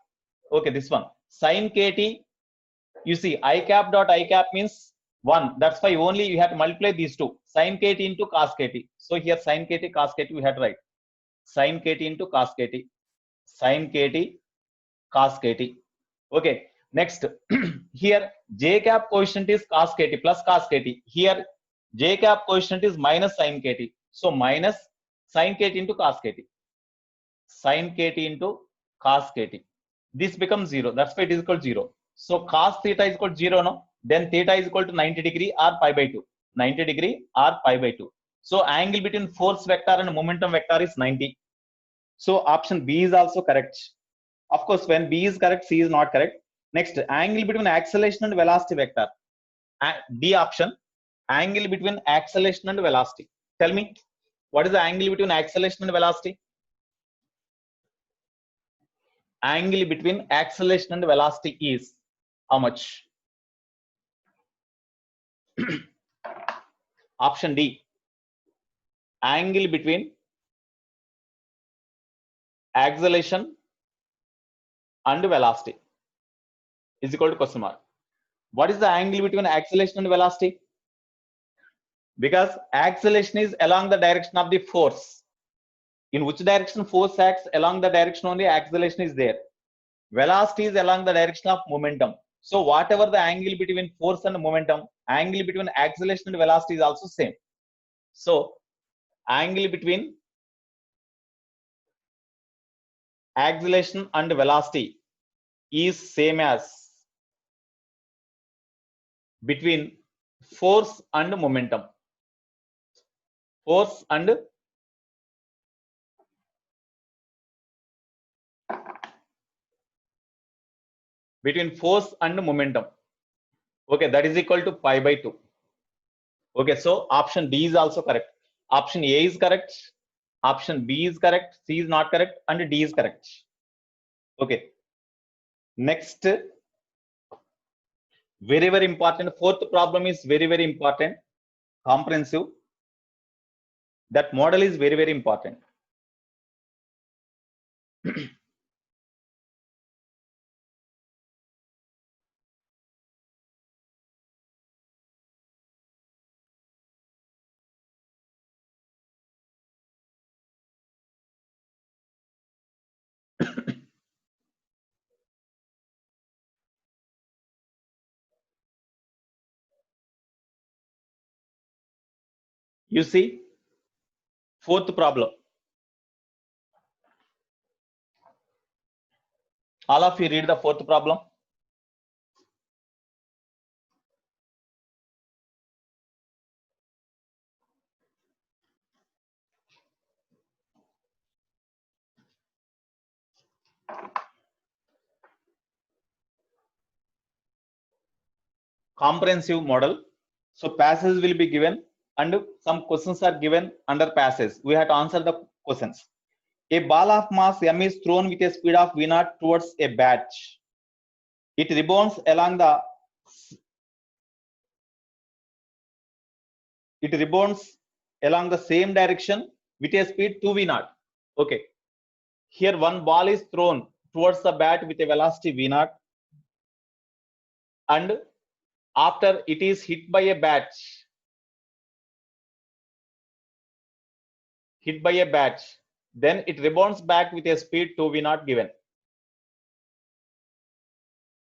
okay, this one, sin kt, you see I cap dot I cap means 1. That's why only you have to multiply these two, sin kt into cos kt. So here sin kt cos kt we have to write sin kt into cos kt, sin kt cos kt. Okay, next here j cap coefficient is cos kt plus cos kt. Here j cap coefficient is minus sin kt, so minus sin kt into cos kt, sin kt into cos kt. This becomes 0, that's why it is equal to 0. So cos theta is equal to 0, no? Then theta is equal to 90 degree or pi by 2, 90 degree or pi by 2. So angle between force vector and momentum vector is 90. So option B is also correct. Of course, when B is correct, C is not correct. Next, angle between acceleration and velocity vector. D option, angle between acceleration and velocity. Tell me, what is the angle between acceleration and velocity? Angle between acceleration and velocity is how much? Option D, angle between acceleration and velocity is equal to question mark. What is the angle between acceleration and velocity? Because acceleration is along the direction of the force. In which direction force acts, along the direction only acceleration is there. Velocity is along the direction of momentum. So whatever the angle between force and momentum, angle between acceleration and velocity is also same. So angle between acceleration and velocity is same as between force and momentum. Force and between force and momentum. Okay, that is equal to pi by 2. Okay, so option D is also correct. Option A is correct. Option B is correct. C is not correct. And D is correct. Okay. Next, very, very important. Fourth problem is very, very important. Comprehensive. That model is very, very important. You see, fourth problem. All of you read the fourth problem. Comprehensive model. So passages will be given and some questions are given under passage. We have to answer the questions. A ball of mass m is thrown with a speed of v0 towards a bat. It rebounds along the same direction with a speed 2v0. Okay. Here one ball is thrown towards the bat with a velocity v0, and after it is hit by a bat, then it rebounds back with a speed 2v0 given.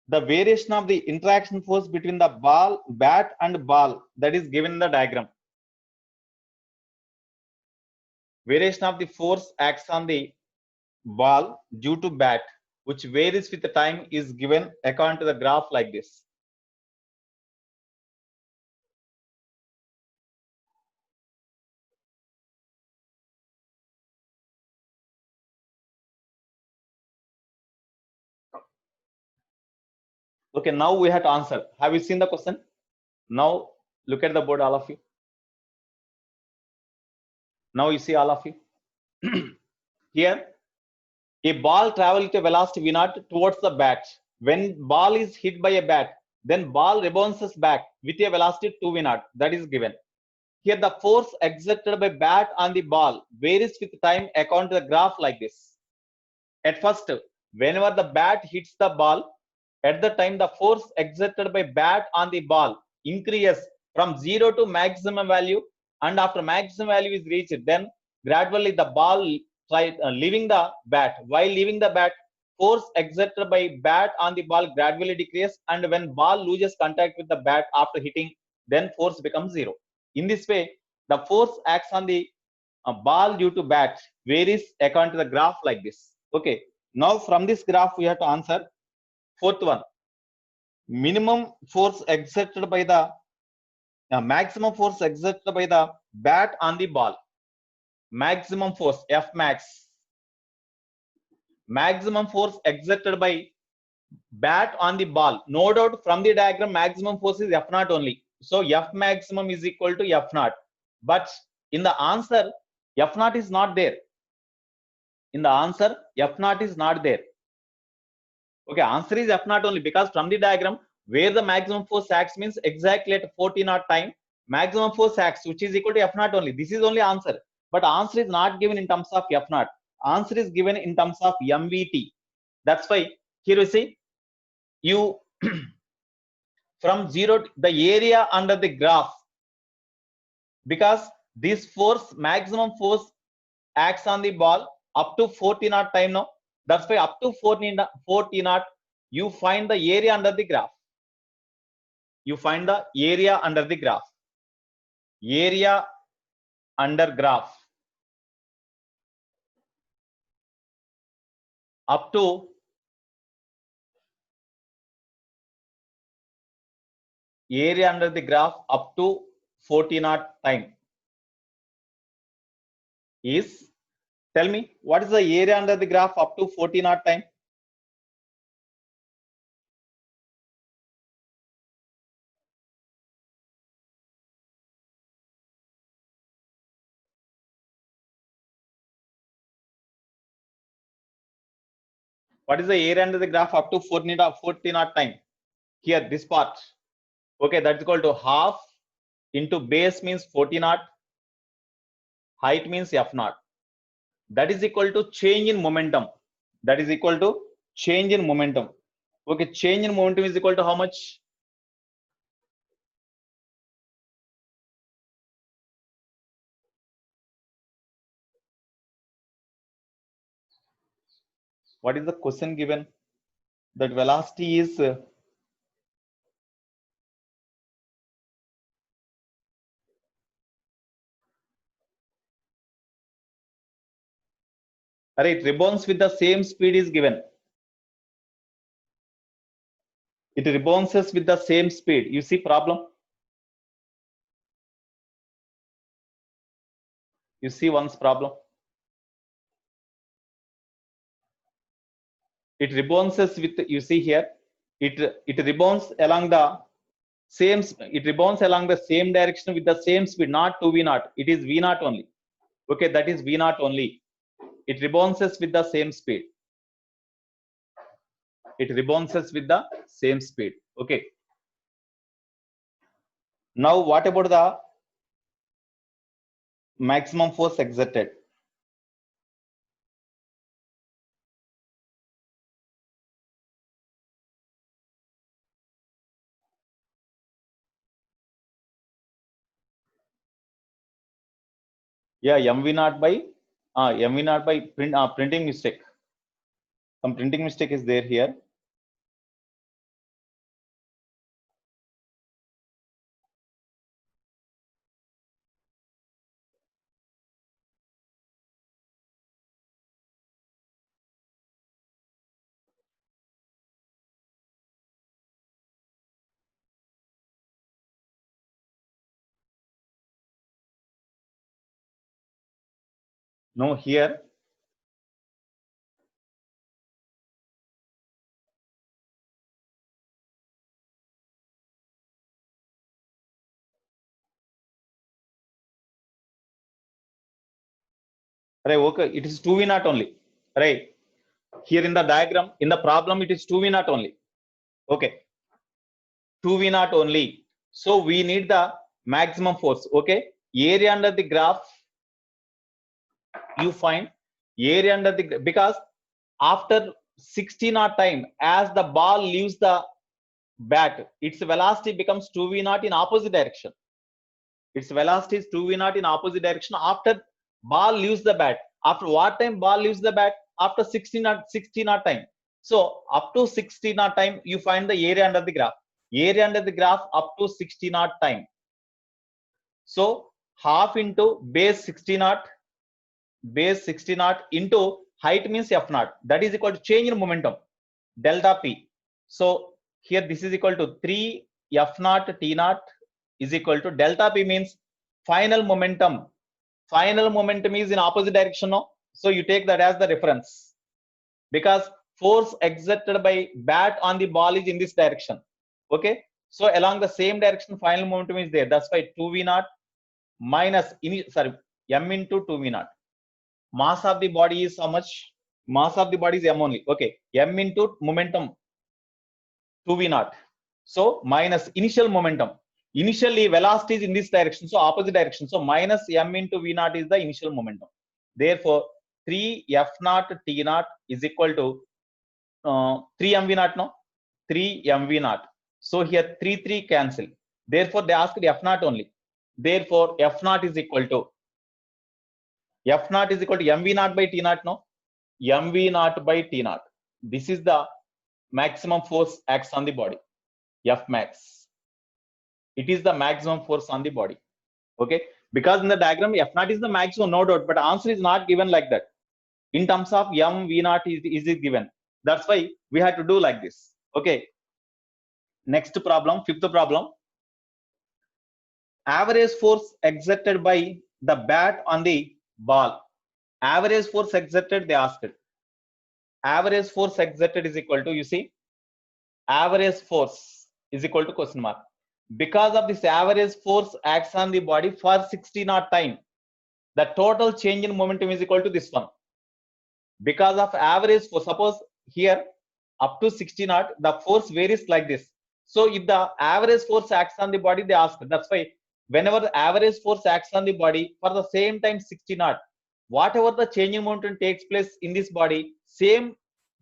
The variation of the interaction force between the bat and ball, that is given in the diagram. Variation of the force acts on the ball due to bat, which varies with the time, is given according to the graph like this. Okay, now we have to answer. Have you seen the question? Now look at the board, all of you. Now you see, all of you. Here, a ball travels at a velocity v0 towards the bat. When ball is hit by a bat, then ball rebounds back with a velocity 2v0. That is given. Here the force exerted by bat on the ball varies with time according to the graph like this. At first, whenever the bat hits the ball, at the time the force exerted by bat on the ball increases from 0 to maximum value, and after maximum value is reached, then gradually the ball leaving the bat. While leaving the bat, force exerted by bat on the ball gradually decreases, and when ball loses contact with the bat after hitting, then force becomes 0. In this way, the force acts on the ball due to bat varies according to the graph like this. Okay, now from this graph we have to answer fourth one. Minimum force exerted by the maximum force exerted by the bat on the ball. Maximum force F max. Maximum force exerted by bat on the ball. No doubt from the diagram maximum force is F0 only. So F maximum is equal to F0. But in the answer, F0 is not there. In the answer, F0 is not there. Okay, answer is F0 only, because from the diagram where the maximum force acts means exactly at 40 time maximum force acts, which is equal to F0 only. This is only answer, but answer is not given in terms of F0. Answer is given in terms of MVT. That's why here we see you from 0 the area under the graph, because this force maximum force acts on the ball up to 40 time now. That's why up to 40 you find the area under the graph. You find the area under the graph. Area under graph up to area under the graph up to 40 time is, tell me, what is the area under the graph up to 40 time? What is the area under the graph up to 40 time? Here, this part. Okay, that's equal to half into base means 40 height means F0. That is equal to change in momentum. That is equal to change in momentum. Okay, change in momentum is equal to how much? What is the question given? That velocity is it rebounds with the same speed is given. It rebounds with the same speed. You see problem? You see one's problem? It rebounds with, you see here, it rebounds along the same, it rebounds along the same direction with the same speed, not 2v0. It is v0 only. Okay, that is v0 only. It rebounds with the same speed. It rebounds with the same speed. Okay. Now, what about the maximum force exerted? Yeah, mv0 by mv0 by printing mistake. Some printing mistake is there here. No, here right, okay, it is 2v0 only, right? Here in the diagram, in the problem, it is 2v0 only. Okay, 2v0 only. So we need the maximum force. Okay, area under the graph, you find area under the, because after 60 knot time, as the ball leaves the bat, its velocity becomes 2v0 in opposite direction. Its velocity is 2v0 in opposite direction after ball leaves the bat. After what time ball leaves the bat? After 60 knot time. So up to 60 knot time, you find the area under the graph. Area under the graph up to 60 knot time. So half into base 60 knot, base 60 knot into height means f naught. That is equal to change in momentum, delta p. So here this is equal to 3 f naught t naught is equal to delta p means final momentum. Final momentum is in opposite direction, no? So you take that as the reference, because force exerted by bat on the ball is in this direction. Okay, so along the same direction final momentum is there. That's why 2v0 minus m into 2v0. Mass of the body is how much? Mass of the body is m only. Okay, m into momentum 2v0. So minus initial momentum. Initially velocity is in this direction, so opposite direction. So minus m into v0 is the initial momentum. Therefore, 3 f naught t naught is equal to 3 mv0, no? 3 mv0. So here 3 cancel. Therefore, they asked f naught only. Therefore, f naught is equal to mv0 by t naught, no? mv0 by t naught. This is the maximum force acts on the body. F max. It is the maximum force on the body. Okay, because in the diagram f naught is the maximum, no doubt, but answer is not given like that. In terms of m v naught is it given. That's why we had to do like this. Okay, next problem, fifth problem. Average force exerted by the bat on the ball. Average force exerted, they asked it. Average force exerted is equal to, you see, average force is equal to question mark. Because of this average force acts on the body for 60 knot time, the total change in momentum is equal to this one. Because of average force, suppose here up to 60 knot, the force varies like this. So if the average force acts on the body, they ask. That's why whenever the average force acts on the body for the same time 60 knot, whatever the change in momentum takes place in this body, same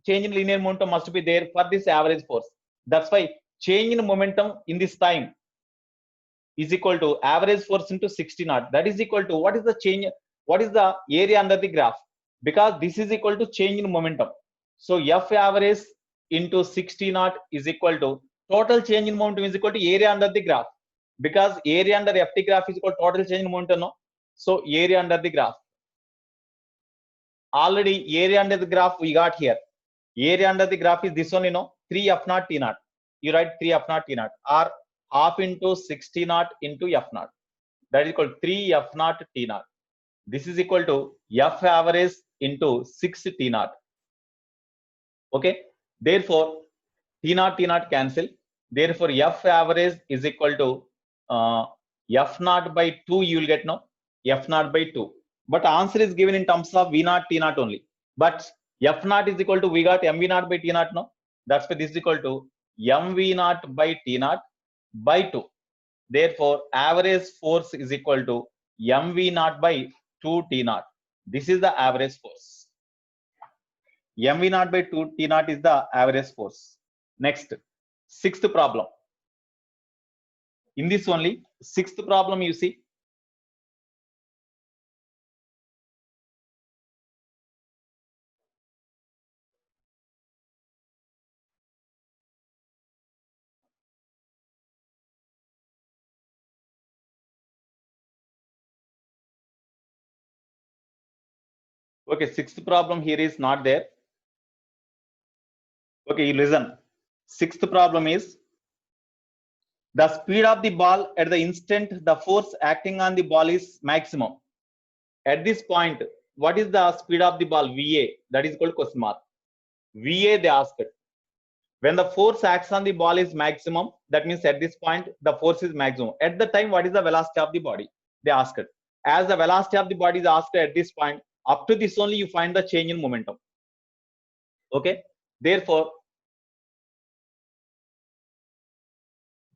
change in linear momentum must be there for this average force. That's why change in momentum in this time is equal to average force into 60 knot. That is equal to, what is the change? What is the area under the graph? Because this is equal to change in momentum. So F average into 60 naught is equal to total change in momentum is equal to area under the graph, because area under FT graph is equal to total change in momentum. No? So area under the graph. Already area under the graph we got here. Area under the graph is this one, 3 F naught T naught. You write 3 F naught T naught, or half into 60 naught into F naught. That is equal to 3 F naught T naught. This is equal to F average into 6 T naught. Okay. Therefore, T naught cancel. Therefore, F average is equal to F naught by 2. You will get F naught by 2. But answer is given in terms of V naught T naught only. But F naught is equal to, we got mv naught by T naught. No, that's why this is equal to mv naught by T naught by 2. Therefore, average force is equal to mv naught by 2 T naught. This is the average force. mv naught by 2 T naught is the average force. Next, sixth problem. In this only, sixth problem you see. Okay, sixth problem here is not there. Okay, listen. Sixth problem is the speed of the ball at the instant the force acting on the ball is maximum. At this point, what is the speed of the ball? VA. That is called question mark. VA they asked. When the force acts on the ball is maximum, that means at this point the force is maximum. At the time, what is the velocity of the body? They asked. As the velocity of the body is asked at this point, up to this only you find the change in momentum. Okay. Therefore,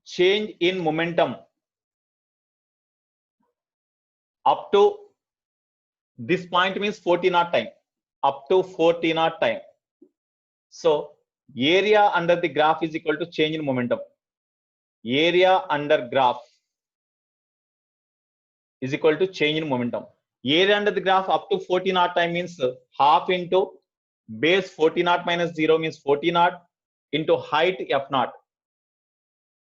change in momentum up to this point means 40 knot time, up to 40 knot time. So area under the graph is equal to change in momentum. Area under graph is equal to change in momentum. Area under the graph up to 40 knot time means half into base 40 knot minus 0 means 40 knot into height F naught.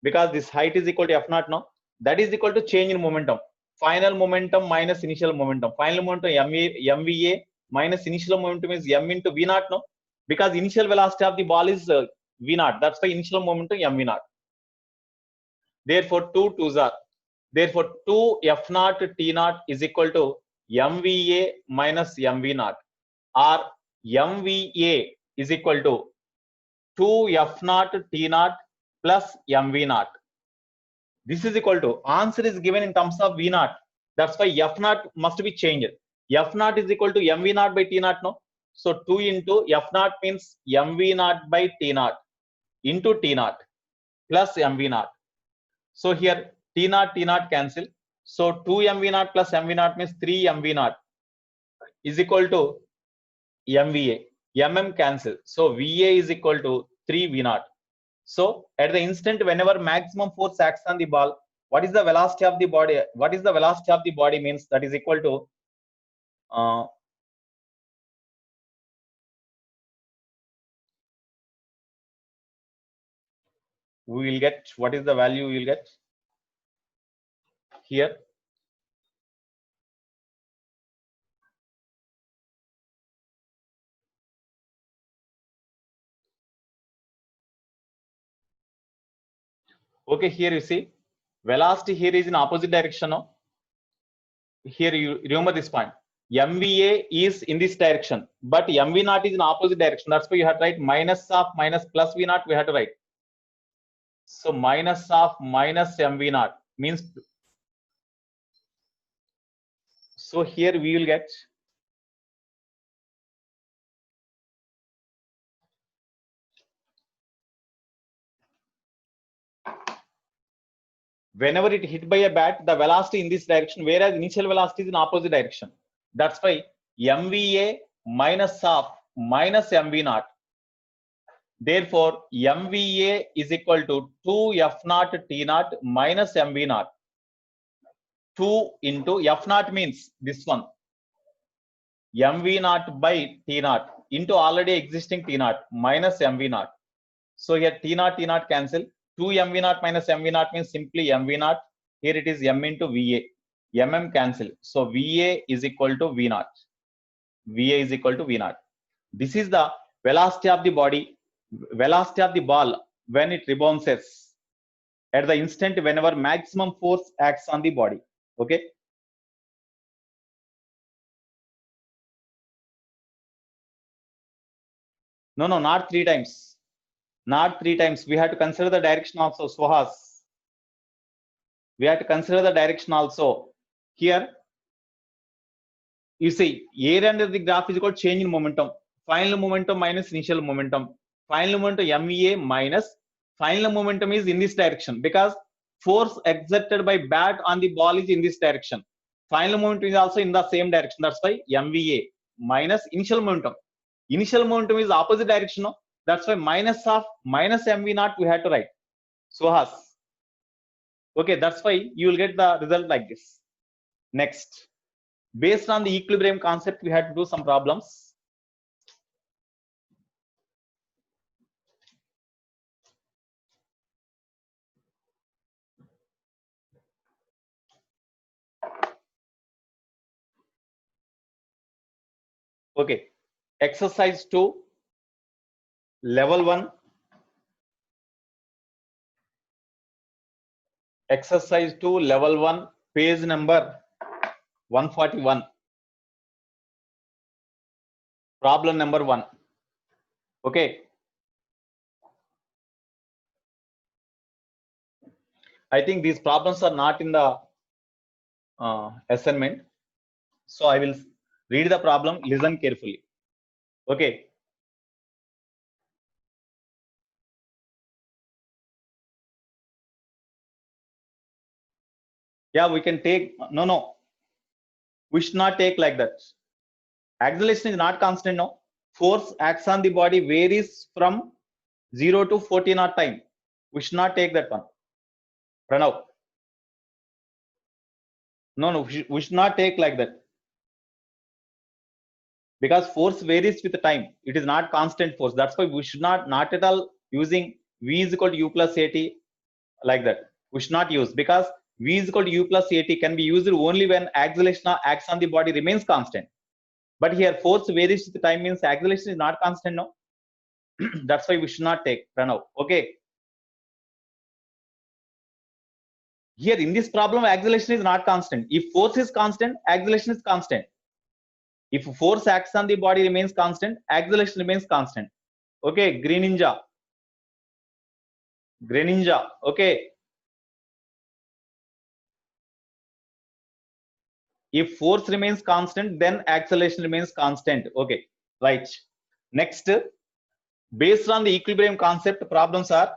Because this height is equal to F naught now, that is equal to change in momentum. Final momentum minus initial momentum. Final momentum mva minus initial momentum is m into v naught now, because initial velocity of the ball is v naught. That's why initial momentum mv naught. Therefore, 2 2s are. Therefore, 2 F naught T naught is equal to mva minus mv naught, or mva is equal to 2 F naught T naught plus mv naught. This is equal to, answer is given in terms of v naught. That's why F naught must be changed. F naught is equal to mv naught by T naught. No, so 2 into F naught means mv naught by T naught into T naught plus mv naught. So here T naught cancel. So 2 mv naught plus mv naught means 3 mv naught is equal to mva. Mm cancel. So va is equal to 3 v naught. So at the instant whenever maximum force acts on the ball, what is the velocity of the body? What is the velocity of the body means that is equal to we will get, what is the value we will get here? Okay, here you see velocity here is in opposite direction. No? Here you remember this point. MVA is in this direction, but MV naught is in opposite direction. That's why you have to write minus of minus plus V naught. We have to write. So minus of minus MV naught means. So here we will get. Whenever it hit by a bat, the velocity in this direction, whereas initial velocity is in opposite direction. That's why MVA minus of minus MV naught. Therefore, MVA is equal to 2 F naught T naught minus MV naught. 2 into F naught means this one. MV naught by T naught. into already existing T naught minus mv naught. So here T naught cancel. 2 mv naught minus mv naught means simply mv naught. Here it is m into Va. Mm cancel. So Va is equal to V naught. Va is equal to V naught. This is the velocity of the body, velocity of the ball when it rebounds at the instant whenever maximum force acts on the body. Okay. No, not 3 times. Not 3 times. We have to consider the direction also, Suhas. We have to consider the direction also. Here, you see, area under the graph is equal to change in momentum. Final momentum minus initial momentum. Final momentum MVA minus final momentum is in this direction because force exerted by bat on the ball is in this direction. Final momentum is also in the same direction. That's why MVA minus initial momentum. Initial momentum is opposite direction. No? That's why minus MV naught we had to write. Suhas. Okay, that's why you will get the result like this. Next. Based on the equilibrium concept, we had to do some problems. Okay, exercise 2, level 1. Exercise 2, level 1, page number 141. Problem number 1. Okay. I think these problems are not in the assignment. So I will read the problem, listen carefully. Okay. Yeah, we can take, no. We should not take like that. Acceleration is not constant, no. Force acts on the body varies from 0 to 40 knot time. We should not take that one. Pranav. No, we should not take like that. Because force varies with the time. It is not constant force. That's why we should not at all using V is equal to U plus AT like that. We should not use because V is equal to U plus AT can be used only when acceleration acts on the body remains constant. But here force varies with the time means acceleration is not constant, no. That's why we should not take Pranav. Okay. Here in this problem, acceleration is not constant. If force is constant, acceleration is constant. If force acts on the body remains constant, acceleration remains constant. Okay, Greninja. Okay. If force remains constant, then acceleration remains constant. Okay, right. Next, based on the equilibrium concept, problems are: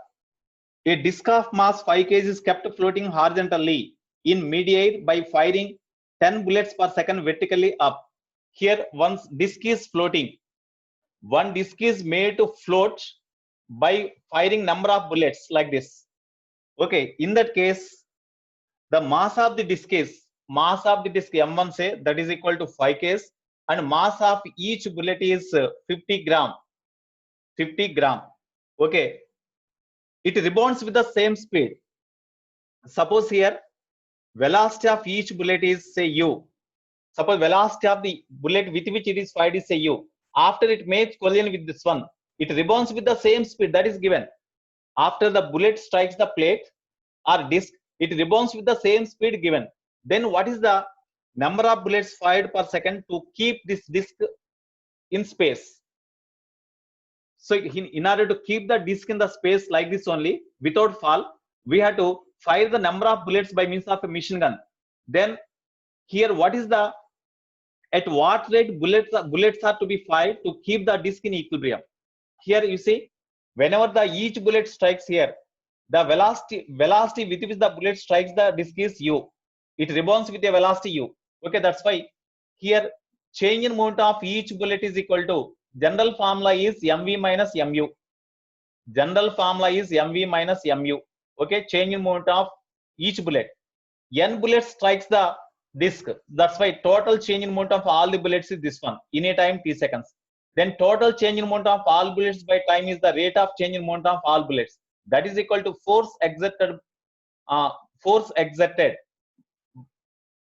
a disc of mass 5 kg is kept floating horizontally in mid-air by firing 10 bullets per second vertically up. Here, once disc is floating, one disc is made to float by firing number of bullets like this. Okay, in that case, the mass of the disc is M1 say that is equal to 5 kg and mass of each bullet is 50 gram. 50 gram. Okay, it rebounds with the same speed. Suppose here velocity of each bullet is say U. Suppose velocity of the bullet with which it is fired is say U. After it makes collision with this one, it rebounds with the same speed that is given. After the bullet strikes the plate or disc, it rebounds with the same speed given. Then what is the number of bullets fired per second to keep this disc in space? So in order to keep the disc in the space like this only without fall, we have to fire the number of bullets by means of a machine gun. Then here what is the at what rate bullets are to be fired to keep the disc in equilibrium? Here you see, whenever the each bullet strikes here, the velocity with which the bullet strikes the disc is U. It rebounds with a velocity U. Okay, that's why here change in momentum of each bullet is equal to, general formula is mv minus mu. General formula is mv minus mu. Okay, change in momentum of each bullet. N bullet strikes the disc. That's why total change in momentum of all the bullets is this one in a time t seconds. then total change in moment of all bullets by time is the rate of change in moment of all bullets. That is equal to force exerted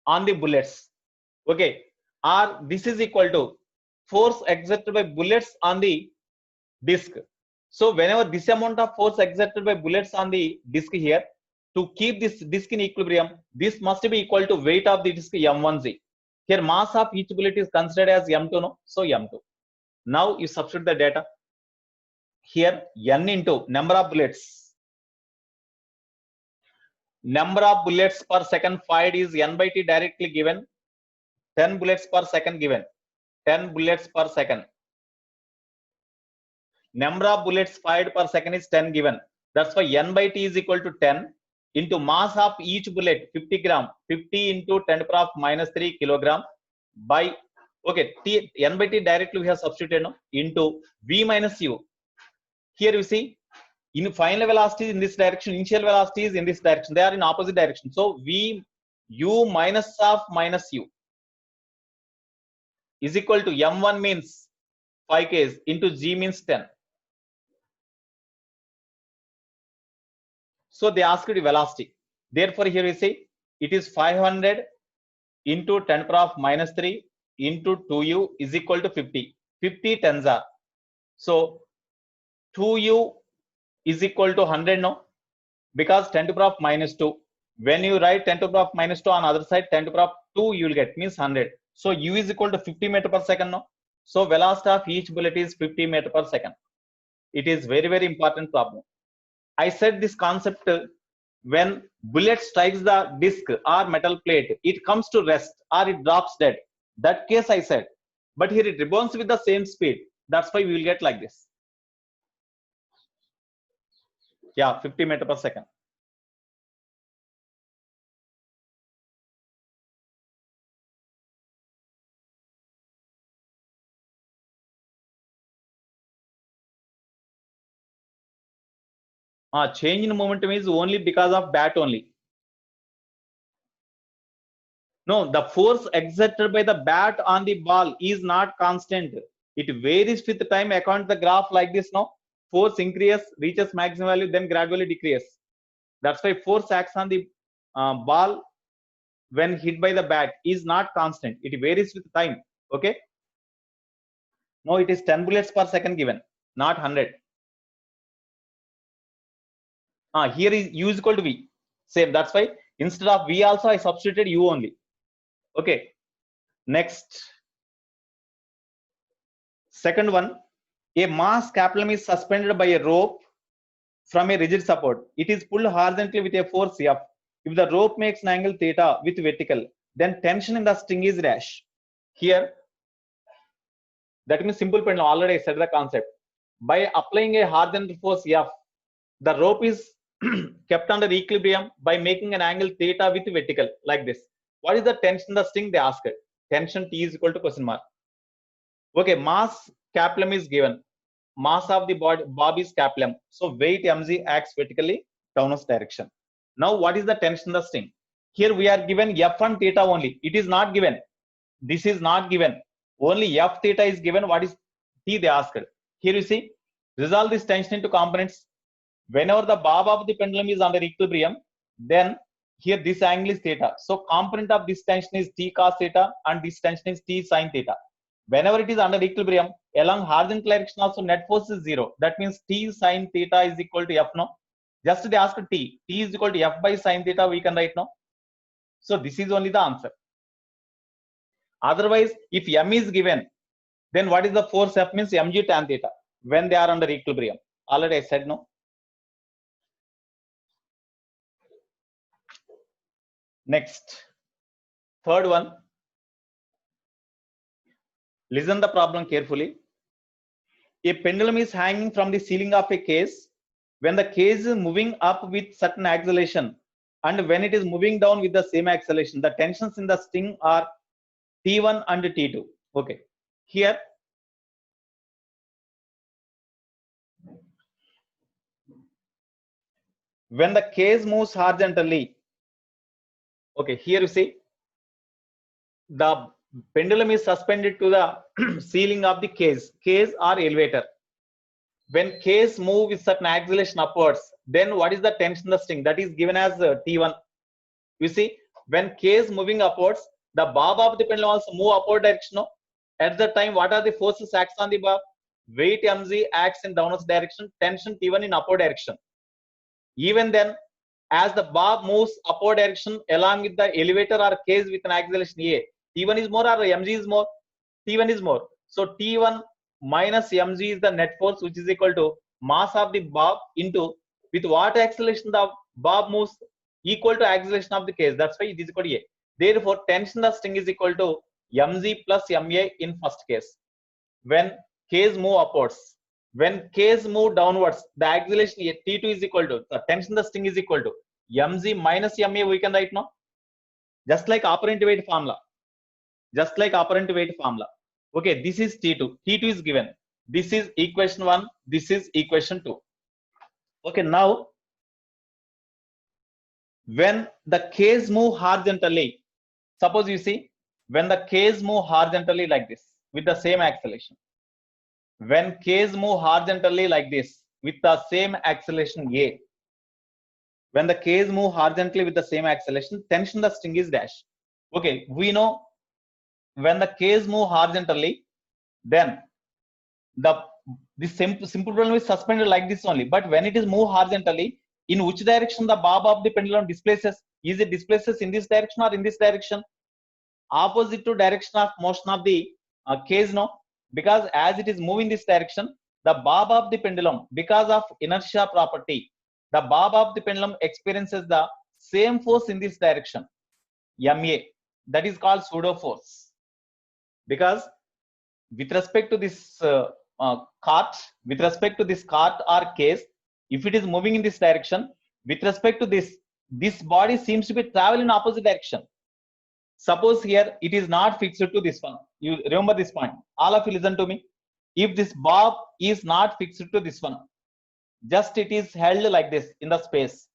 on the bullets. Okay, or this is equal to force exerted by bullets on the disc. So whenever this amount of force exerted by bullets on the disc here, to keep this disc in equilibrium, this must be equal to weight of the disc m1z. Here mass of each bullet is considered as m2, no? So m2. Now you substitute the data. Here n into number of bullets. Number of bullets per second fired is n by t directly given. 10 bullets per second given. 10 bullets per second. Number of bullets fired per second is 10 given. That's why n by t is equal to 10 into mass of each bullet 50 gram. 50 into 10 to the power of minus 3 kilogram by, okay, n by t directly we have substituted, no? Into v minus u. Here you see, in final velocity in this direction, initial velocity is in this direction. They are in opposite direction. So v u minus of minus u is equal to m1 means 5 k's into g means 10. So they asked the velocity. Therefore, here we say it is 500 into 10 to the power of minus 3 into 2u is equal to 50. 50 tens are. So 2u is equal to 100, no? Because 10 to the power of minus 2. When you write 10 to the power of minus 2 on other side, 10 to the power of 2 you will get, means 100. So u is equal to 50 meter per second, no? So velocity of each bullet is 50 meter per second. It is very, very important problem. I said this concept when bullet strikes the disc or metal plate, it comes to rest or it drops dead. That case I said, but here it rebounds with the same speed. That's why we will get like this. Yeah, 50 meter per second. Change in momentum is only because of bat only. No, the force exerted by the bat on the ball is not constant. It varies with time according to the graph like this. No, force increases, reaches maximum value, then gradually decreases. That's why force acts on the ball when hit by the bat is not constant. It varies with time. Okay. No, it is 10 bullets per second given, not 100. Here is u is equal to v. Same. That's why instead of v also I substituted u only. Okay. Next. Second one, a mass capillum is suspended by a rope from a rigid support. It is pulled horizontally with a force F. If the rope makes an angle theta with vertical, then tension in the string is dash. Here, that means simple pendulum. Already I said the concept. By applying a horizontal force F, the rope is kept under equilibrium by making an angle theta with vertical like this. What is the tension in the string? They asked. Tension T is equal to question mark. Okay, mass capillum is given. Mass of the bob is capillum. So weight mg acts vertically downwards direction. Now what is the tension in the string? Here we are given F and theta only. It is not given. This is not given. Only F theta is given. What is T they asked. Here you see, resolve this tension into components. Whenever the bob of the pendulum is under equilibrium, then here this angle is theta. So component of this tension is T cos theta and this tension is T sin theta. Whenever it is under equilibrium, along horizontal direction also net force is 0. That means T sin theta is equal to F, no? Just they ask T. T is equal to F by sin theta, we can write, no? So this is only the answer. Otherwise, if M is given, then what is the force F means mg tan theta when they are under equilibrium. Already I said, no? Next, third one. Listen the problem carefully. A pendulum is hanging from the ceiling of a case. When the case is moving up with certain acceleration and when it is moving down with the same acceleration, the tensions in the string are T1 and T2. Okay. Here, when the case moves horizontally, okay, here you see the pendulum is suspended to the ceiling of the case or elevator. When case move with certain acceleration upwards, then what is the tension in the string? That is given as T1. You see, when case moving upwards, the bob of the pendulum also move upward direction. No? At the time, what are the forces acts on the bob? Weight mg acts in downwards direction, tension T1 in upward direction. Even then, as the bob moves upward direction along with the elevator or case with an acceleration A, T1 is more or mg is more? T1 is more. So T1 minus mg is the net force, which is equal to mass of the bob into with what acceleration the bob moves equal to acceleration of the case. That's why it is equal to A. Therefore, tension of the string is equal to mg plus ma in first case. When case move upwards, when case move downwards, the acceleration T2 is equal to the tension of the string is equal to mg minus ma. We can write now, just like operant weight formula. Just like operant weight formula. Okay, this is T2. T2 is given. This is equation 1. This is equation 2. Okay, now when the case move horizontally, suppose you see, when the case move horizontally like this with the same acceleration, when case move horizontally like this with the same acceleration A, when the case move horizontally with the same acceleration, tension the string is dash. Okay, we know when the case move horizontally, then this simple problem is suspended like this only. But when it is moved horizontally, in which direction the bob of the pendulum displaces? Is it displaces in this direction or in this direction? Opposite to direction of motion of the case, no? Because as it is moving this direction, the bob of the pendulum, because of inertia property, the bob of the pendulum experiences the same force in this direction, ma. That is called pseudo force. Because with respect to this cart, with respect to this cart or case, if it is moving in this direction, with respect to this body seems to be traveling in opposite direction. Suppose here it is not fixed to this one. You remember this point. All of you listen to me. If this bob is not fixed to this one, just it is held like this in the space.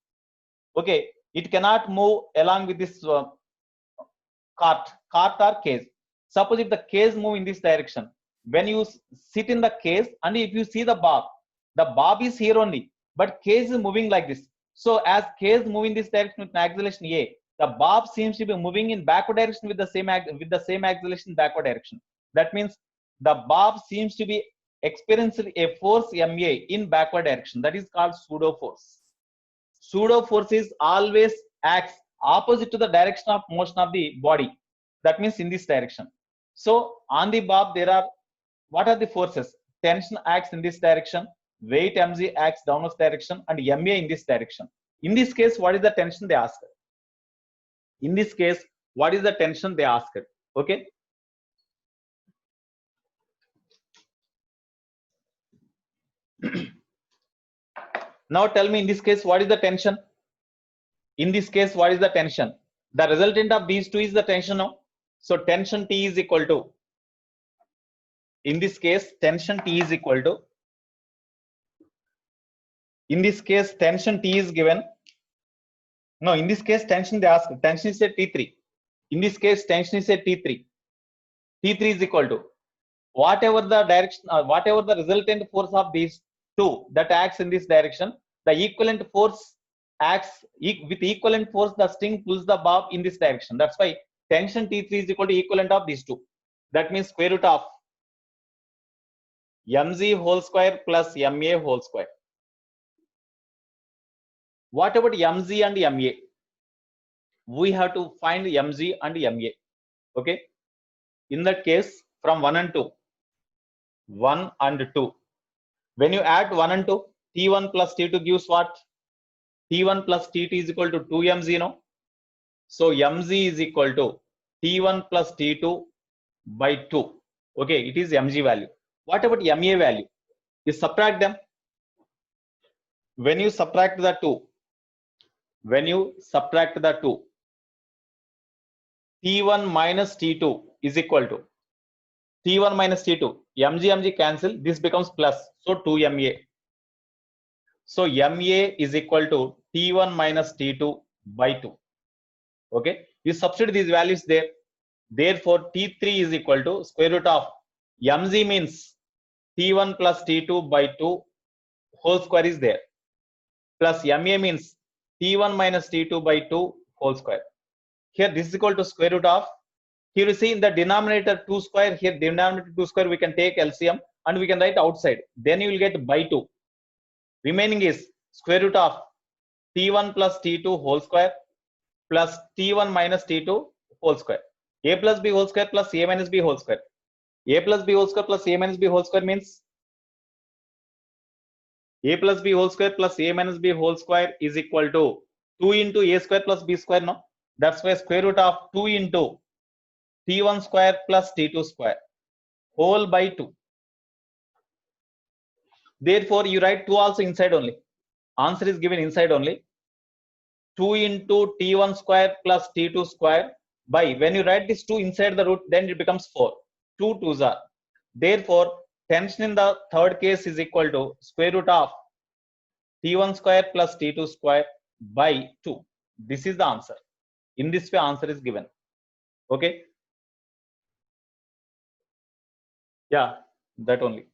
Okay, it cannot move along with this cart or case. Suppose if the case move in this direction, when you sit in the case and if you see the bob is here only, but case is moving like this. So as case moving this direction with an acceleration A, the bob seems to be moving in backward direction with the same acceleration backward direction. That means the bob seems to be experiencing a force ma in backward direction. That is called pseudo force. Pseudo force is always acts opposite to the direction of motion of the body. That means in this direction. So on the bob there are, what are the forces? Tension acts in this direction, weight mg acts downwards direction, and ma in this direction. In this case, what is the tension they asked? In this case, what is the tension they asked? Okay. Now tell me, in this case, what is the tension? In this case, what is the tension? The resultant of these two is the tension now. So tension T is equal to, in this case, tension T is equal to, in this case, tension T is given. No, in this case, tension they ask, tension is at T3. In this case, tension is at T3. T3 is equal to whatever the direction, whatever the resultant force of these two that acts in this direction, the equivalent force acts with equivalent force, the string pulls the bob in this direction. That's why tension T3 is equal to equivalent of these two. That means square root of mg whole square plus ma whole square. What about mg and ma? We have to find mg and ma. Okay. In that case, from 1 and 2. 1 and 2. When you add 1 and 2, T1 plus T2 gives what? T1 plus T2 is equal to 2mg, no? So mg is equal to T1 plus T2 by 2. Okay, it is mg value. What about ma value? You subtract them. When you subtract the 2, T1 minus T2 is equal to T1 minus T2. mg cancel. This becomes plus. So 2ma. So ma is equal to T1 minus T2 by 2. Okay. You substitute these values there. Therefore, T3 is equal to square root of mz means T1 plus T2 by 2 whole square is there, plus ma means T1 minus T2 by 2 whole square. Here this is equal to square root of, here you see in the denominator 2 square, here denominator 2 square we can take LCM and we can write outside, then you will get by 2. Remaining is square root of T1 plus T2 whole square plus T1 minus T2 whole square. A plus B whole square plus A minus B whole square. A plus B whole square plus A minus B whole square means A plus B whole square plus A minus B whole square is equal to 2 into A square plus B square, no? That's why square root of 2 into T1 square plus T2 square whole by 2. Therefore, you write 2 also inside only. Answer is given inside only. 2 into T1 square plus T2 square by, when you write this 2 inside the root, then it becomes 4. 2 2s are. Therefore, tension in the third case is equal to square root of T1 square plus T2 square by 2. This is the answer. In this way, answer is given. Okay. Yeah, that only.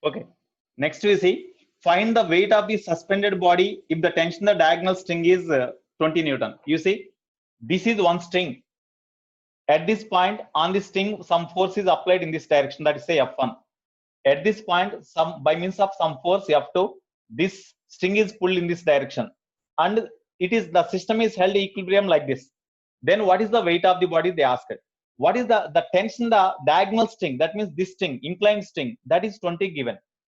Okay. Next we see, find the weight of the suspended body if the tension in the diagonal string is 20 Newton. You see, this is one string. At this point on this string, some force is applied in this direction, that is say F1. At this point, some by means of some force F2, this string is pulled in this direction, and it is, the system is held equilibrium like this. Then what is the weight of the body? They asked. What is the tension, the diagonal string? That means this string, inclined string, that is 20 given.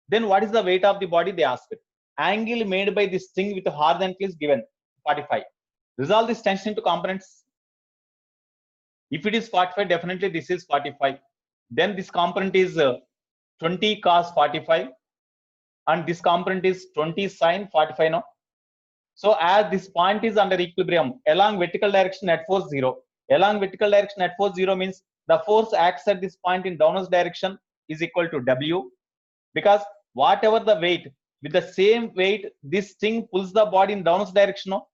Then what is the weight of the body? They asked. Angle made by this string with horizontal is given 45. Resolve this tension into components. If it is 45, definitely this is 45. Then this component is 20 cos 45, and this component is 20 sin 45 now. So as this point is under equilibrium along vertical direction at force 0, along vertical direction at force 0 means the force acts at this point in downwards direction is equal to W, because whatever the weight, with the same weight this string pulls the body in downwards direction, no?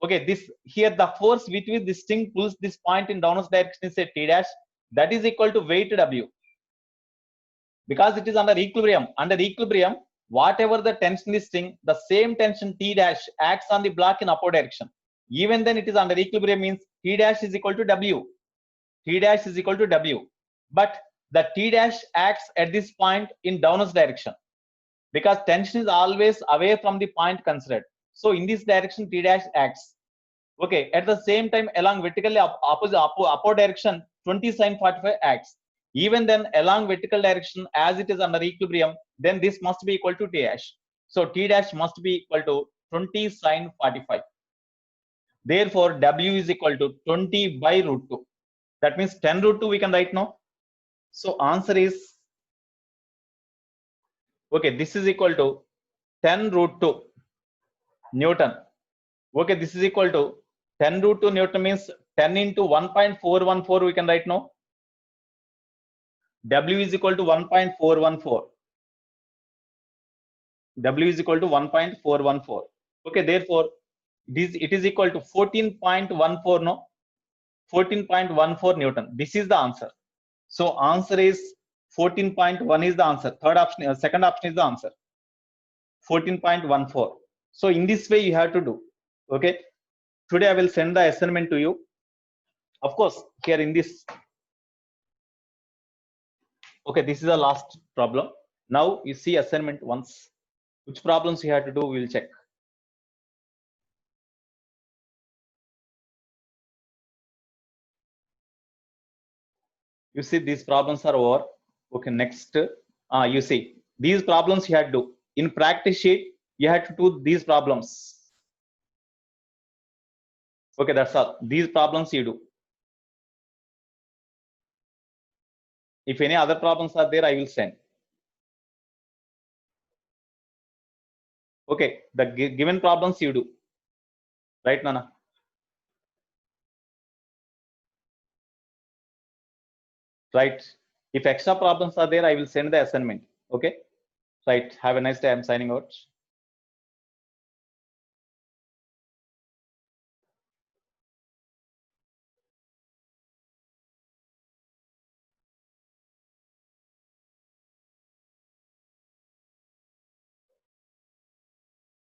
Okay, this here the force with which this string pulls this point in downwards direction is a T dash, that is equal to weight W. Because it is under equilibrium. Under equilibrium, whatever the tension is string, the same tension T dash acts on the block in upward direction. Even then it is under equilibrium means T dash is equal to W. T dash is equal to W. But the T dash acts at this point in downwards direction, because tension is always away from the point considered. So in this direction T dash acts. Okay, at the same time along vertically opposite upward direction 20 sin 45 acts. Even then along vertical direction, as it is under equilibrium, then this must be equal to T dash. So T dash must be equal to 20 sin 45. Therefore W is equal to 20 by root 2. That means 10 root 2 we can write now. So answer is, okay, this is equal to 10 root 2 Newton. Okay, this is equal to 10 root 2 Newton means 10 into 1.414 we can write now. W is equal to 1.414. W is equal to 1.414. Okay, therefore it is equal to 14.14, no? 14.14 Newton. This is the answer. So answer is 14.1 is the answer. Third option, second option is the answer. 14.14. So in this way you have to do. Okay. Today I will send the assignment to you. Of course, here in this, okay, this is the last problem. Now you see assignment once. Which problems you have to do, we'll check. You see these problems are over. Okay, next. You see these problems you had to do. In practice sheet, you had to do these problems. Okay, that's all. These problems you do. If any other problems are there, I will send. Okay, the given problems you do. Right, Nana? Right. If extra problems are there, I will send the assignment. Okay. Right. Have a nice day. I'm signing out.